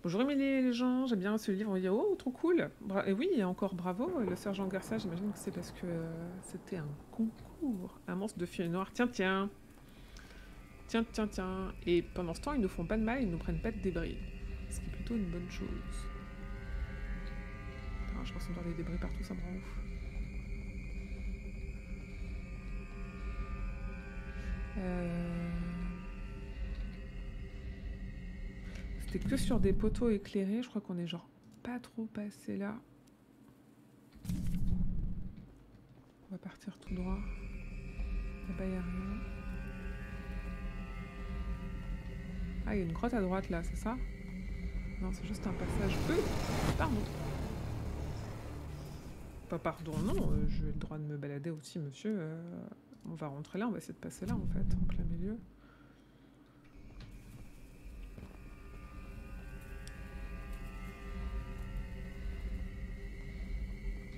Bonjour Émilie les gens, j'aime bien ce livre. On va dire, oh, trop cool. Et oui, et encore bravo, le sergent Garcia. J'imagine que c'est parce que c'était un concours. Un monstre de fil noir. Tiens, tiens. Tiens, tiens, tiens. Et pendant ce temps, ils nous font pas de mal, ils nous prennent pas de débris. Ce qui est plutôt une bonne chose. Putain, je pense qu'on doit des débris partout, ça me rend ouf. C'était que sur des poteaux éclairés. Je crois qu'on est genre pas trop passé là. On va partir tout droit. Là-bas, il n'y a rien. Ah, il y a une grotte à droite là, c'est ça? Non, c'est juste un passage. Pardon. Pas pardon, non, j'ai le droit de me balader aussi, monsieur. On va rentrer là, on va essayer de passer là en fait, en plein milieu.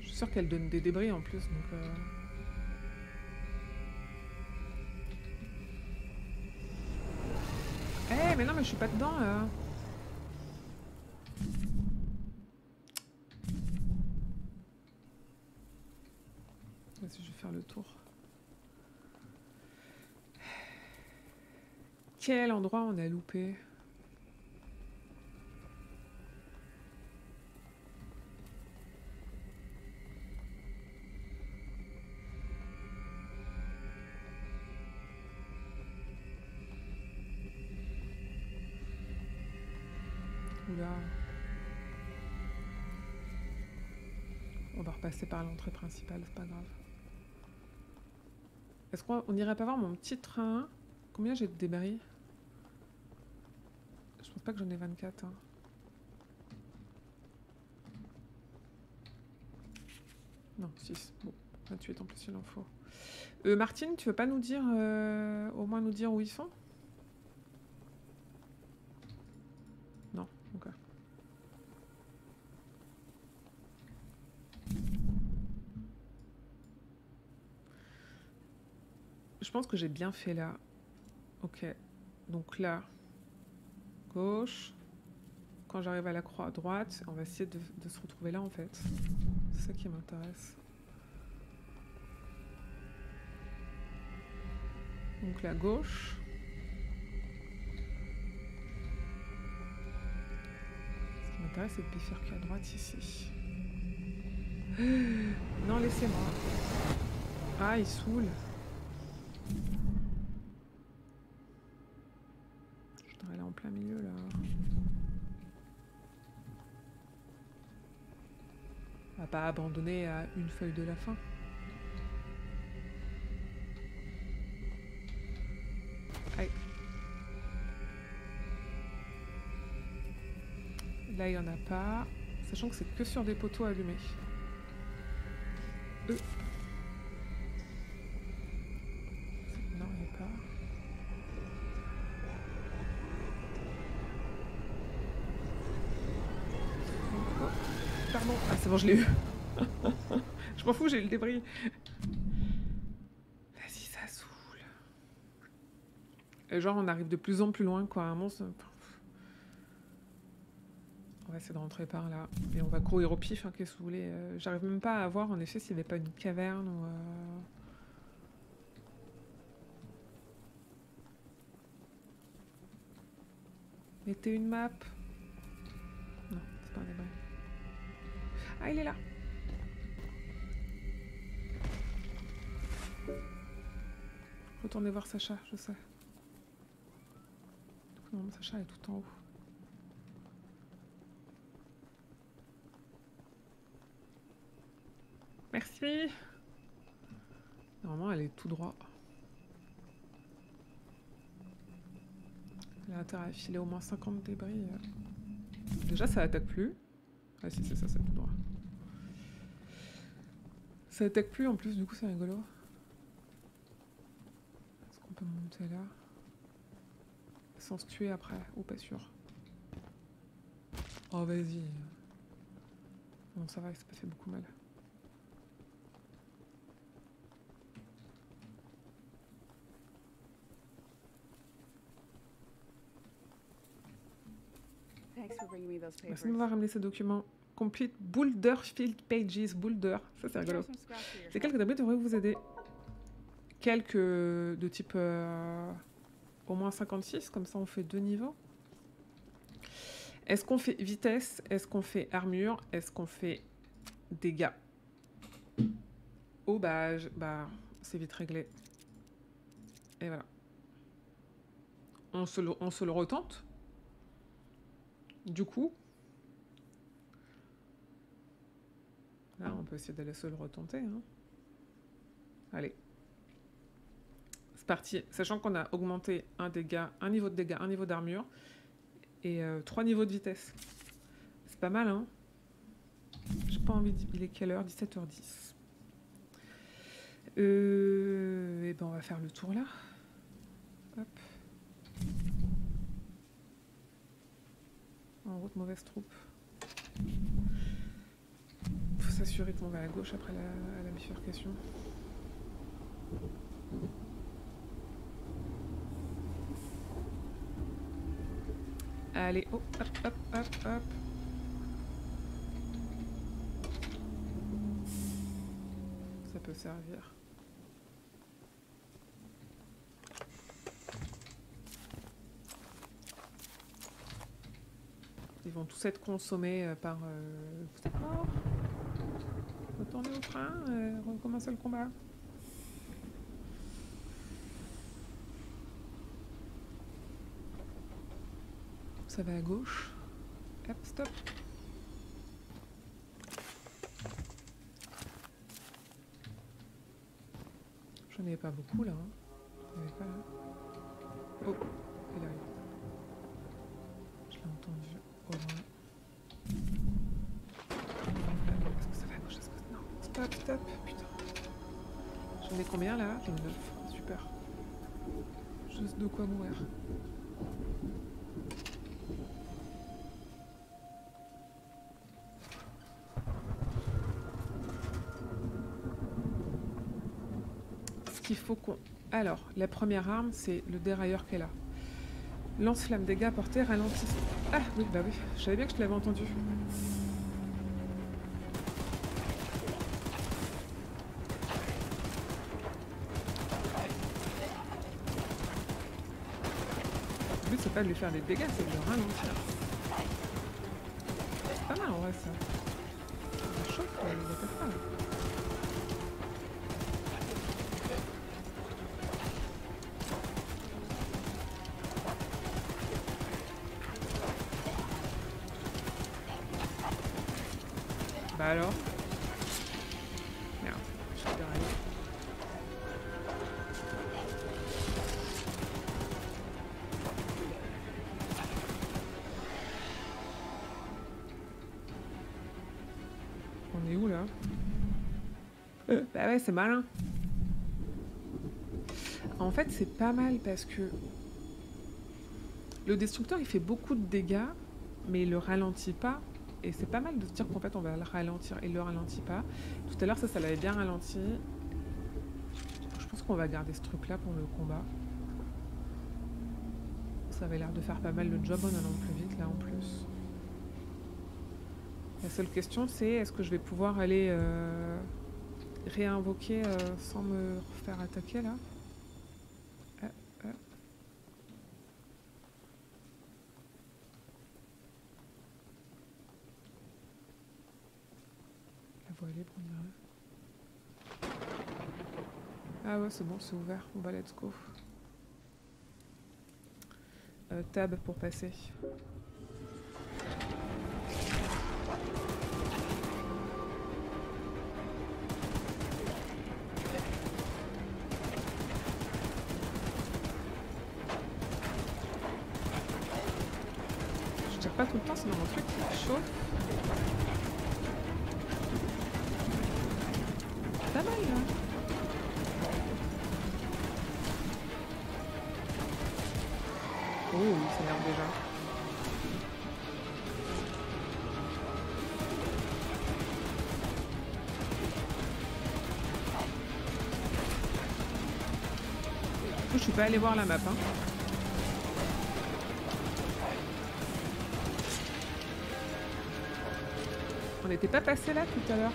Je suis sûre qu'elle donne des débris en plus, donc... Eh, mais non, mais je suis pas dedans là. Vas-y, je vais faire le tour. Quel endroit on a loupé? Oula. On va repasser par l'entrée principale, c'est pas grave. Est-ce qu'on irait pas voir mon petit train? Combien j'ai de débris? Je pense pas que j'en ai 24. Hein. Non, 6. Bon, 28 en plus il en faut. Martine, tu veux pas nous dire, au moins nous dire où ils sont? Non, ok. Je pense que j'ai bien fait là. Ok. Donc là, gauche. Quand j'arrive à la croix à droite, on va essayer de se retrouver là en fait. C'est ça qui m'intéresse. Donc la gauche. Ce qui m'intéresse, c'est de bifurquer à droite ici. Non, laissez-moi. Ah, il saoule. Je voudrais aller en plein milieu là. On va pas abandonner à une feuille de la fin. Aïe. Là, il n'y en a pas. Sachant que c'est que sur des poteaux allumés. Non, il n'y a pas. Oh, pardon. Ah, c'est bon, je l'ai eu. Je m'en fous, j'ai eu le débris. Vas-y, ça saoule. Et genre, on arrive de plus en plus loin, quoi. Un monstre... On va essayer de rentrer par là. Et on va courir au pif, hein, qu'est-ce que vous voulez. J'arrive même pas à voir, en effet, s'il n'y avait pas une caverne ou... Mettez une map. Non, c'est pas un débris. Ah, il est là. Retournez voir Sacha, je sais. Non, Sacha est tout en haut. Merci. Normalement, elle est tout droit. Elle a intérêt à filer au moins 50 débris. Déjà, ça attaque plus. Ah si, c'est ça, c'est tout droit. Ça attaque plus en plus, du coup, c'est rigolo. Est-ce qu'on peut monter là? Sans se tuer après, ou pas sûr. Oh, vas-y. Bon, ça va, ça pas fait beaucoup mal. Merci de m'avoir ramené ces documents. Complete Boulder Field Pages. Boulder. Ça, c'est rigolo. C'est quelques abris devraient vous aider. Quelques de type au moins 56. Comme ça, on fait 2 niveaux. Est-ce qu'on fait vitesse? Est-ce qu'on fait armure? Est-ce qu'on fait dégâts? Oh, bah c'est vite réglé. Et voilà. On se le retente. Du coup. Là, on peut essayer d'aller se le retenter. Hein. Allez. C'est parti. Sachant qu'on a augmenté un niveau de dégâts, un niveau d'armure. Et 3 niveaux de vitesse. C'est pas mal, hein. J'ai pas envie de... Il est quelle heure? 17h10. Et ben on va faire le tour là. Hop. En route, mauvaise troupe. Faut s'assurer qu'on va à gauche après la bifurcation. Allez, oh, hop, hop, hop, hop. Ça peut servir. Ils vont tous être consommés par... Vous êtes morts? Retournez au train, recommencer le combat. Ça va à gauche. Hop, stop. J'en avais pas beaucoup là. Hein. J'en avais pas là. Oh, il arrive. Je l'ai entendu au loin. Est-ce que ça va à gauche? Est-ce que... Non. Stop, stop. Putain. J'en ai combien là? J'en ai 9. Super. Juste de quoi mourir. Il faut qu'on... Alors, la première arme, c'est le dérailleur qu'elle a. Lance-flamme, dégâts portés, ralentis. Ah oui, bah oui, je savais bien que je l'avais entendu. Le but, c'est pas de lui faire des dégâts, c'est de le ralentir. C'est pas mal en vrai, ça. Ça chauffe, il y a pas de mal. Bah alors? Merde, je suis derrière. On est où là? Bah ouais, c'est malin. En fait, c'est pas mal parce que le destructeur il fait beaucoup de dégâts, mais il le ralentit pas. Et c'est pas mal de se dire qu'en fait on va le ralentir et il le ralentit pas. Tout à l'heure ça l'avait bien ralenti. Je pense qu'on va garder ce truc là pour le combat. Ça avait l'air de faire pas mal le job en allant plus vite là en plus. La seule question c'est est-ce que je vais pouvoir aller réinvoquer sans me faire attaquer là? Ah ouais, c'est bon, c'est ouvert. On va let's go. Tab pour passer. Je tire pas tout le temps, sinon mon truc il chauffe. Pas mal là. Oh, il s'énerve déjà. Du coup, je suis pas allée voir la map. Hein. On n'était pas passé là tout à l'heure.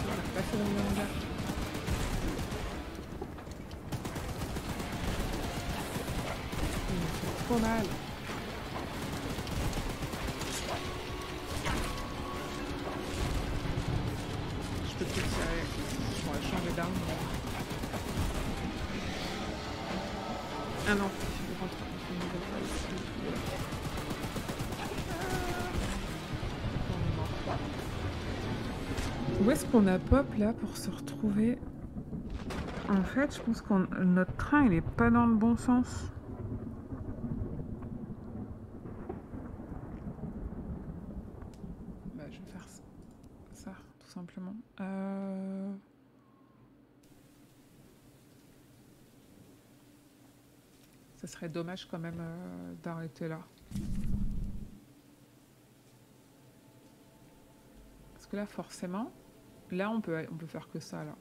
On a passé dans le même hangar. Il me fait trop mal. Je peux te tirer. Bon, elle change d'arme. Ah non, je rentre. Où est-ce qu'on a pop là pour se retrouver? En fait, je pense que notre train il est pas dans le bon sens. Bah, je vais faire ça tout simplement. Ça serait dommage quand même d'arrêter là. Parce que là, forcément, là on peut faire que ça là.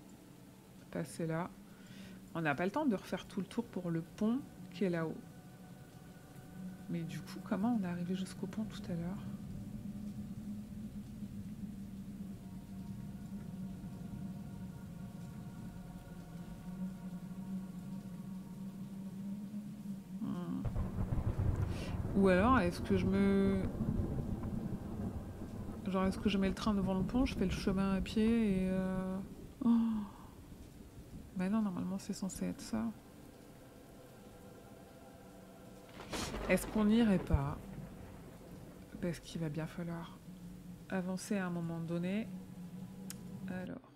Passer là. On n'a pas le temps de refaire tout le tour pour le pont qui est là-haut. Mais du coup, comment on est arrivé jusqu'au pont tout à l'heure? Ou alors, est-ce que je me... Genre, est-ce que je mets le train devant le pont, je fais le chemin à pied et... Oh. Mais non, normalement, c'est censé être ça. Est-ce qu'on n'irait pas? Parce qu'il va bien falloir avancer à un moment donné. Alors...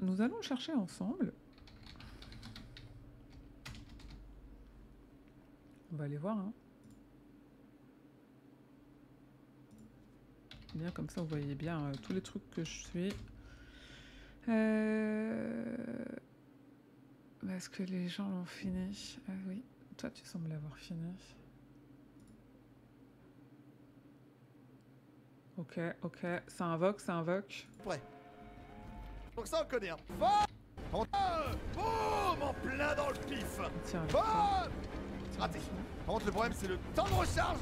Nous allons chercher ensemble. On va aller voir, hein. Bien, comme ça, vous voyez bien tous les trucs que je suis. Est-ce que les gens l'ont fini? Ah oui, toi, tu sembles l'avoir fini. Ok, ok, ça invoque, ça invoque. Ouais. Donc ça, on connaît. Boum, en plein dans le pif. Tiens, Boum. Raté. Par contre, le problème, c'est le temps de recharge.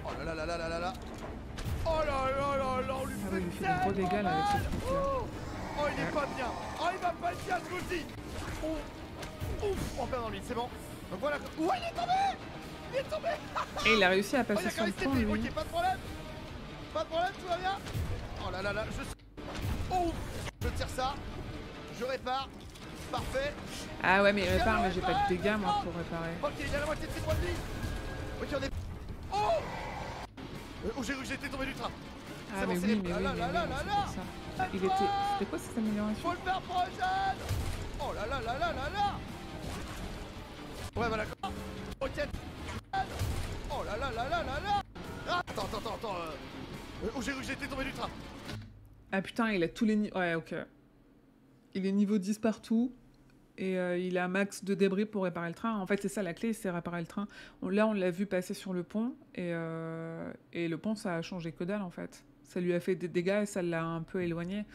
Oh là là là là là là là. Oh là là là là, on lui ah ouais, il lui fait des gros dégâts là avec ce truc-là. Oh, il est pas bien. Oh, il va pas être bien, je vous le dis. Oh, ouf, en plein dans le vide, c'est bon. Donc voilà. Ouais, il est tombé. Il est tombé. Et il a réussi à Oh, passer il a sur le resté pont, pris. lui. Ok, pas de problème. Pas de problème, tout va bien. Oh là là là, oh, je tire ça. Je répare. Parfait. Ah ouais, mais il répare, mais j'ai pas de dégâts, moi, pour réparer. Ok, il a la moitié de ses points de vie. Ok, on est... Oh, oh, j'ai cru que j'étais tombé du train. Ah mais bon, oui, mais là, oui, là, mais là, oui, là, mais c'est là. pour ça. Il était... C'était quoi cette amélioration? Faut le faire prochaine. Oh là là là là là là. Ouais, bah d'accord. Ok. Oh là là là là là là. Ah, attends. Oh, j'ai cru que j'étais tombé du train. Ah putain, il a tous les niveaux... Ouais, ok. Il est niveau 10 partout. Et il a un max de débris pour réparer le train. En fait, c'est ça la clé, c'est réparer le train. Là, on l'a vu passer sur le pont. Et le pont, ça a changé que dalle, en fait. Ça lui a fait des dégâts et ça l'a un peu éloigné.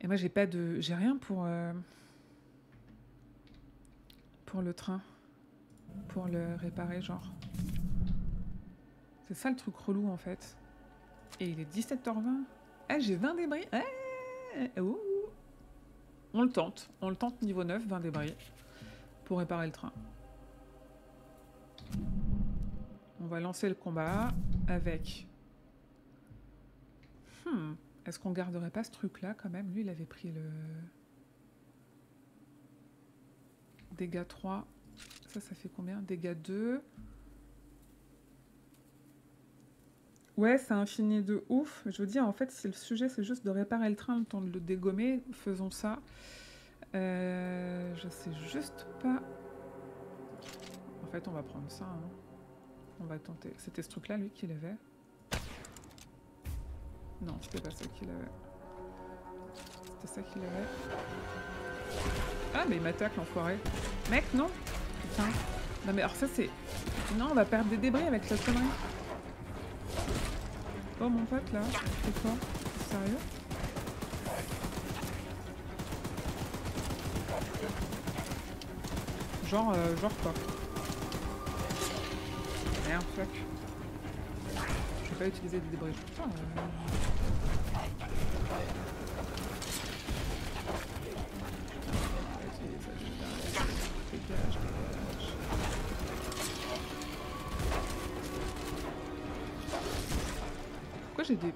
Et moi, j'ai pas de... J'ai rien pour le train. Pour le réparer, genre. C'est ça le truc relou, en fait. Et il est 17h20. Ah, j'ai 20 débris. Ah, ouh. On le tente niveau 9, 20 débris, pour réparer le train. On va lancer le combat avec... Est-ce qu'on garderait pas ce truc-là, quand même? Lui, il avait pris le... Dégâts 3. Ça fait combien? Dégâts 2. Ouais, c'est infini de ouf. Je veux dire, en fait, si le sujet, c'est juste de réparer le train, le temps de le dégommer, faisons ça. Je sais juste pas... En fait, on va prendre ça. Hein. On va tenter. C'était ce truc-là, lui, qu'il avait? Non, c'était pas ça qu'il avait. C'était ça qu'il avait. Ah, mais il m'attaque, l'enfoiré. Mec, non. Putain. Non, mais alors ça, c'est... Non, on va perdre des débris avec cette connerie. Oh mon pote là, c'est quoi? Sérieux? Genre quoi? Merde, fuck. pas utiliser des débris tout le temps. Dégage. Pourquoi j'ai des...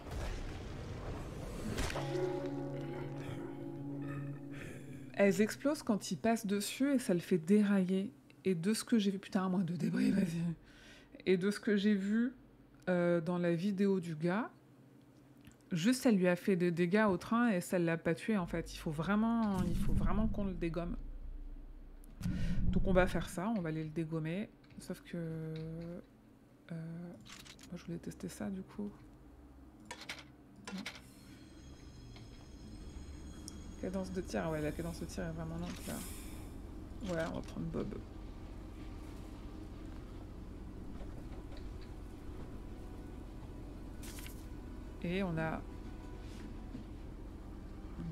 Elles explosent quand ils passent dessus et ça le fait dérailler. Et de ce que j'ai vu... Putain, moins de débris, vas-y. Et de ce que j'ai vu dans la vidéo du gars, juste elle lui a fait des dégâts au train et ça ne l'a pas tué en fait. Il faut vraiment qu'on le dégomme. Donc on va faire ça, on va aller le dégommer. Sauf que... moi je voulais tester ça du coup. Non. Cadence de tir, ouais, la cadence de tir est vraiment lente là. Ouais, on va prendre Bob. Et on a...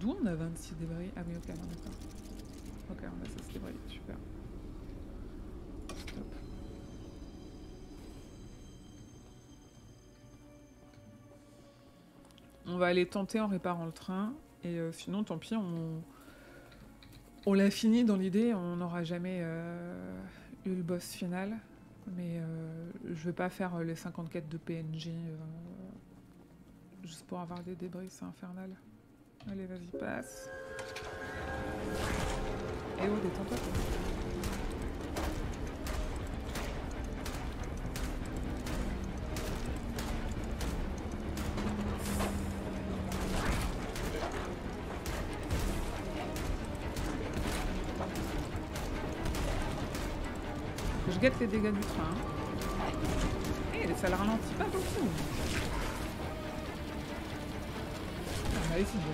D'où on a 26 débris? Ah oui, ok, non, d'accord. Ok, on a 16 débris, super. Stop. On va aller tenter en réparant le train. Et sinon, tant pis, on l'a fini dans l'idée. On n'aura jamais eu le boss final. Mais je vais pas faire les 54 de PNJ... juste pour avoir des débris, c'est infernal. Allez, vas-y, passe. Eh oh, détends-toi. Je guette les dégâts du train. Eh, ça le ralentit pas beaucoup. Allez, c'est bien.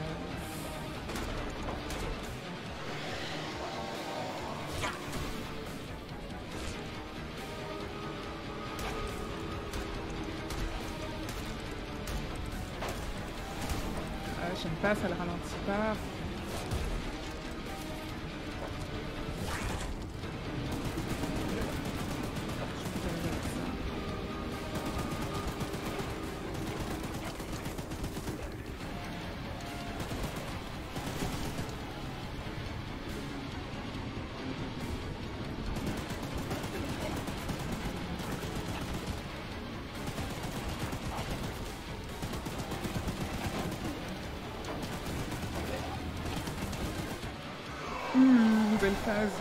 Ah, j'aime pas, ça le ralentit pas. Nouvelle phase.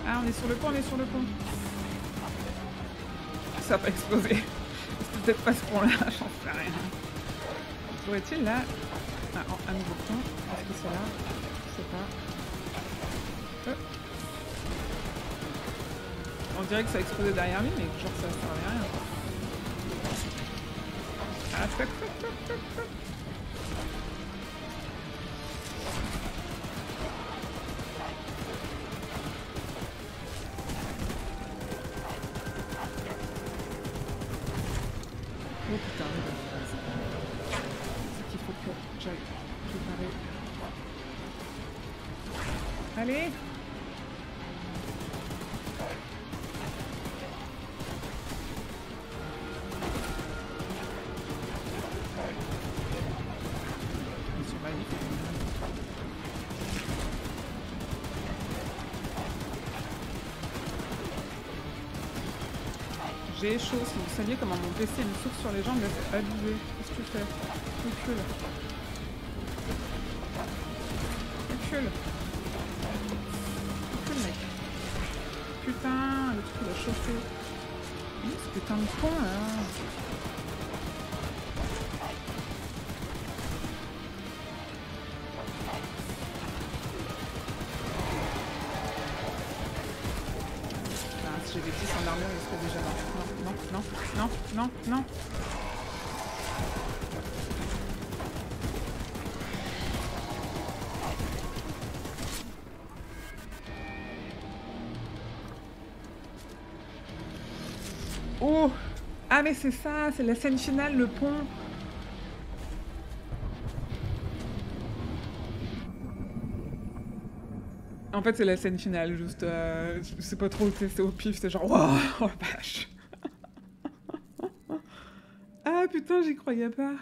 Ah, on est sur le pont, on est sur le pont. Ça va pas exploser. C'est peut-être pas ce pont-là, j'en sais rien. Où est-il là? Ah, un nouveau pont. Est-ce que c'est là? Je sais pas. On dirait que ça a explosé derrière lui, mais genre ça servait à rien. Ah, toc, toc, toc, toc, toc. Oh putain, c'est qu'il faut que j'aille préparer. Allez! Ils sont magnifiques. J'ai chaud, si vous saviez comment mon PC me souffle sur les jambes, là c'est abusé. Qu'est-ce que tu fais? Recule. Recule. Recule, mec. Putain, le truc il a chauffé. Ce putain de con là. Si j'avais 10 en armure, il serait déjà mort. Non, non, non, non, non. Oh! Ah mais c'est ça, c'est la scène finale, le pont. En fait, c'est la scène finale, juste... je sais pas trop, c'est au pif, c'est genre... Wow, oh la vache. Putain, j'y croyais pas.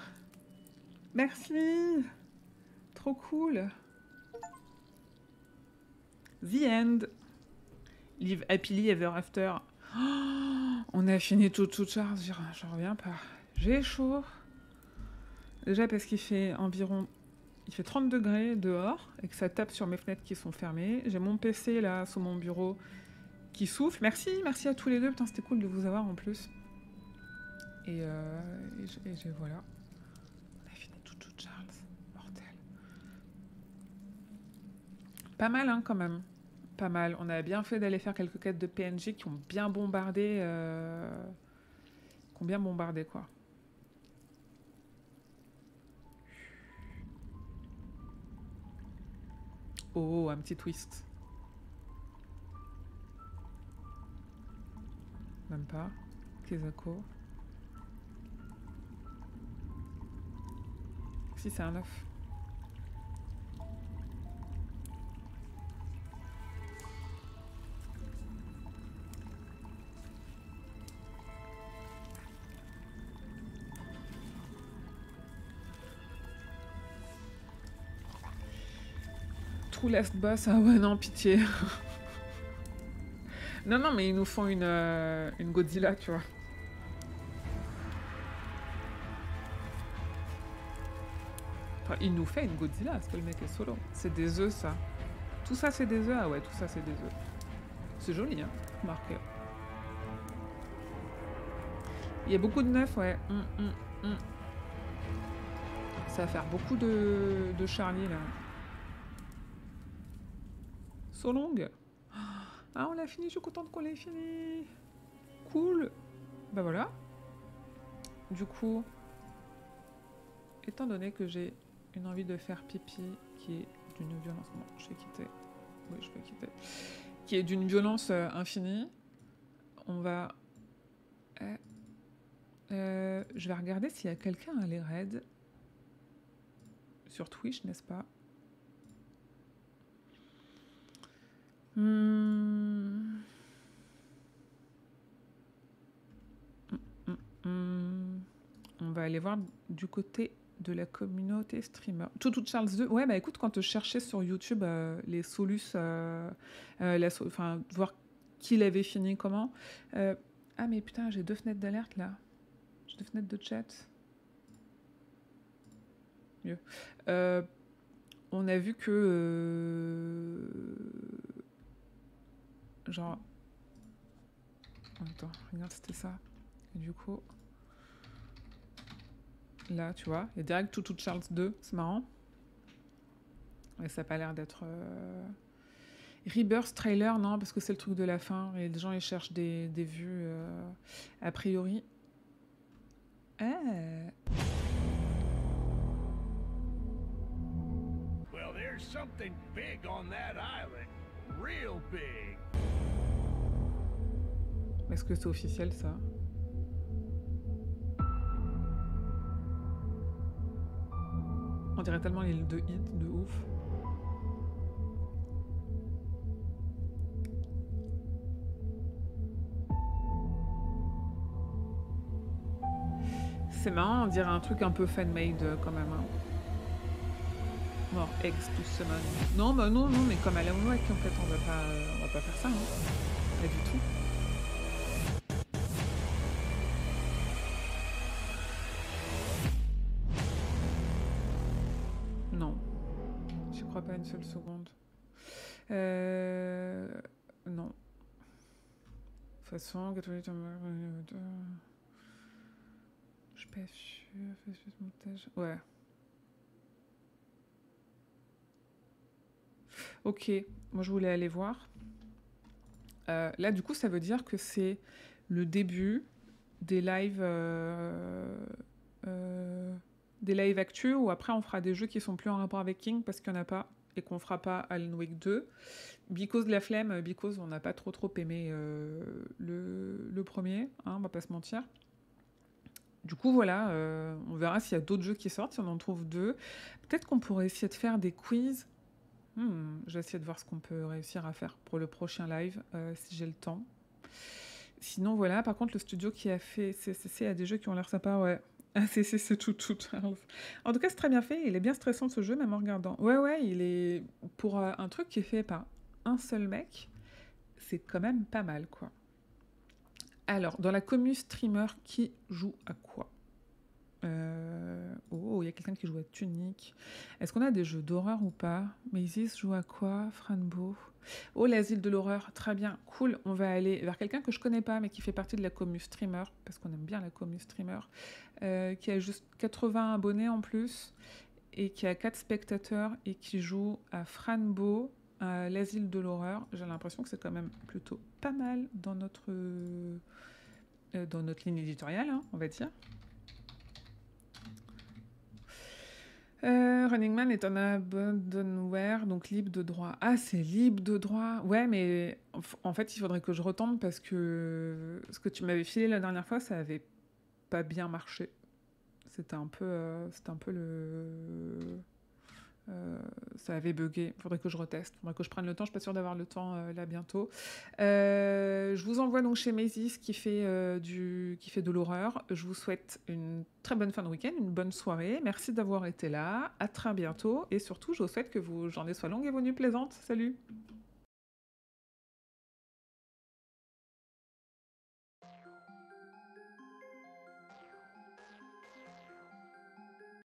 Merci. Trop cool. The End. Live happily ever after. Oh, on a fini tout Charles, j'en reviens pas. J'ai chaud. Déjà parce qu'il fait environ... Il fait 30 degrés dehors et que ça tape sur mes fenêtres qui sont fermées. J'ai mon PC là sur mon bureau qui souffle. Merci à tous les deux. Putain, c'était cool de vous avoir en plus. Et voilà. On a fini tout Charles. Mortel. Pas mal, hein, quand même. Pas mal. On a bien fait d'aller faire quelques quêtes de PNJ qui ont bien bombardé. Quoi. Oh, un petit twist. Même pas. Kezako. Si, c'est un œuf. True Last Boss, ah ouais, non, pitié. non, mais ils nous font une Godzilla, tu vois. Enfin, il nous fait une Godzilla, parce que le mec est solo. C'est des œufs, ça. Tout ça, c'est des œufs? Ah ouais, tout ça, c'est des œufs. C'est joli, hein, marqué. Il y a beaucoup de neufs, ouais. Ça va faire beaucoup de Charlie, là. So long. Ah, on l'a fini, je suis contente qu'on l'ait fini. Cool. Bah voilà. Du coup, étant donné que j'ai une envie de faire pipi qui est d'une violence... Bon, je vais quitter. Oui, je vais quitter. Qui est d'une violence infinie, on va... je vais regarder s'il y a quelqu'un à les raids. Sur Twitch, n'est-ce pas? On va aller voir du côté de la communauté streamer. Tout Charles 2. Ouais, bah écoute, quand je cherchais sur YouTube les solus, enfin, voir qui l'avait fini, comment. Ah, mais putain, j'ai 2 fenêtres d'alerte là. J'ai 2 fenêtres de chat. Mieux. On a vu que... genre... Attends, regarde, c'était ça. Et du coup... Là, tu vois, il y a direct tout Charles 2, c'est marrant. Et ça n'a pas l'air d'être... Rebirth trailer, non, parce que c'est le truc de la fin. Et les gens, ils cherchent des vues a priori. Well, there's something big on that island. Real big. Est-ce que c'est officiel, ça? On dirait tellement l'île de Hit, de ouf. C'est marrant, on dirait un truc un peu fan-made quand même. Hein. Mort, ex, tout semaine. Non, bah non, mais comme à la Monoac, en fait, on va pas faire ça. Hein. Pas du tout. Non. J'y crois pas une seule seconde. Non. De toute façon, 88... Je suis pas sûre. Montage. Ouais. Ok. Moi, je voulais aller voir. Là, du coup, ça veut dire que c'est le début des lives... des lives actus où après, on fera des jeux qui sont plus en rapport avec King parce qu'il n'y en a pas et qu'on fera pas Alan Wake 2. Because de la flemme, because on n'a pas trop aimé le premier, hein, on va pas se mentir. Du coup, voilà, on verra s'il y a d'autres jeux qui sortent, si on en trouve 2. Peut-être qu'on pourrait essayer de faire des quiz. Je vais essayer de voir ce qu'on peut réussir à faire pour le prochain live, si j'ai le temps. Sinon, voilà, par contre, le studio qui a fait CCC a des jeux qui ont l'air sympas, ouais. Ah, c'est tout, Charles. En tout cas, c'est très bien fait. Il est bien stressant ce jeu, même en regardant. Ouais, il est. Pour un truc qui est fait par un seul mec, c'est quand même pas mal, quoi. Alors, dans la commu streamer, qui joue à quoi? Oh, il y a quelqu'un qui joue à Tunic. Est-ce qu'on a des jeux d'horreur ou pas? Maïsis joue à quoi? Franbo. Oh, l'asile de l'horreur, très bien, cool. On va aller vers quelqu'un que je connais pas, mais qui fait partie de la commu streamer, parce qu'on aime bien la commu streamer, qui a juste 80 abonnés en plus, et qui a 4 spectateurs, et qui joue à Franbo, à l'asile de l'horreur. J'ai l'impression que c'est quand même plutôt pas mal dans notre ligne éditoriale, hein, on va dire. Running Man est un abandonware, donc libre de droit. Ah, c'est libre de droit. Ouais, mais en fait, il faudrait que je retombe parce que ce que tu m'avais filé la dernière fois, ça avait pas bien marché. C'était un peu ça avait bugué. Faudrait que je reteste. Faudrait que je prenne le temps. Je suis pas sûre d'avoir le temps là bientôt. Je vous envoie donc chez Maisys qui fait de l'horreur. Je vous souhaite une très bonne fin de week-end, une bonne soirée. Merci d'avoir été là. À très bientôt. Et surtout, je vous souhaite que vos journées soient longues et vos nuits plaisantes. Salut!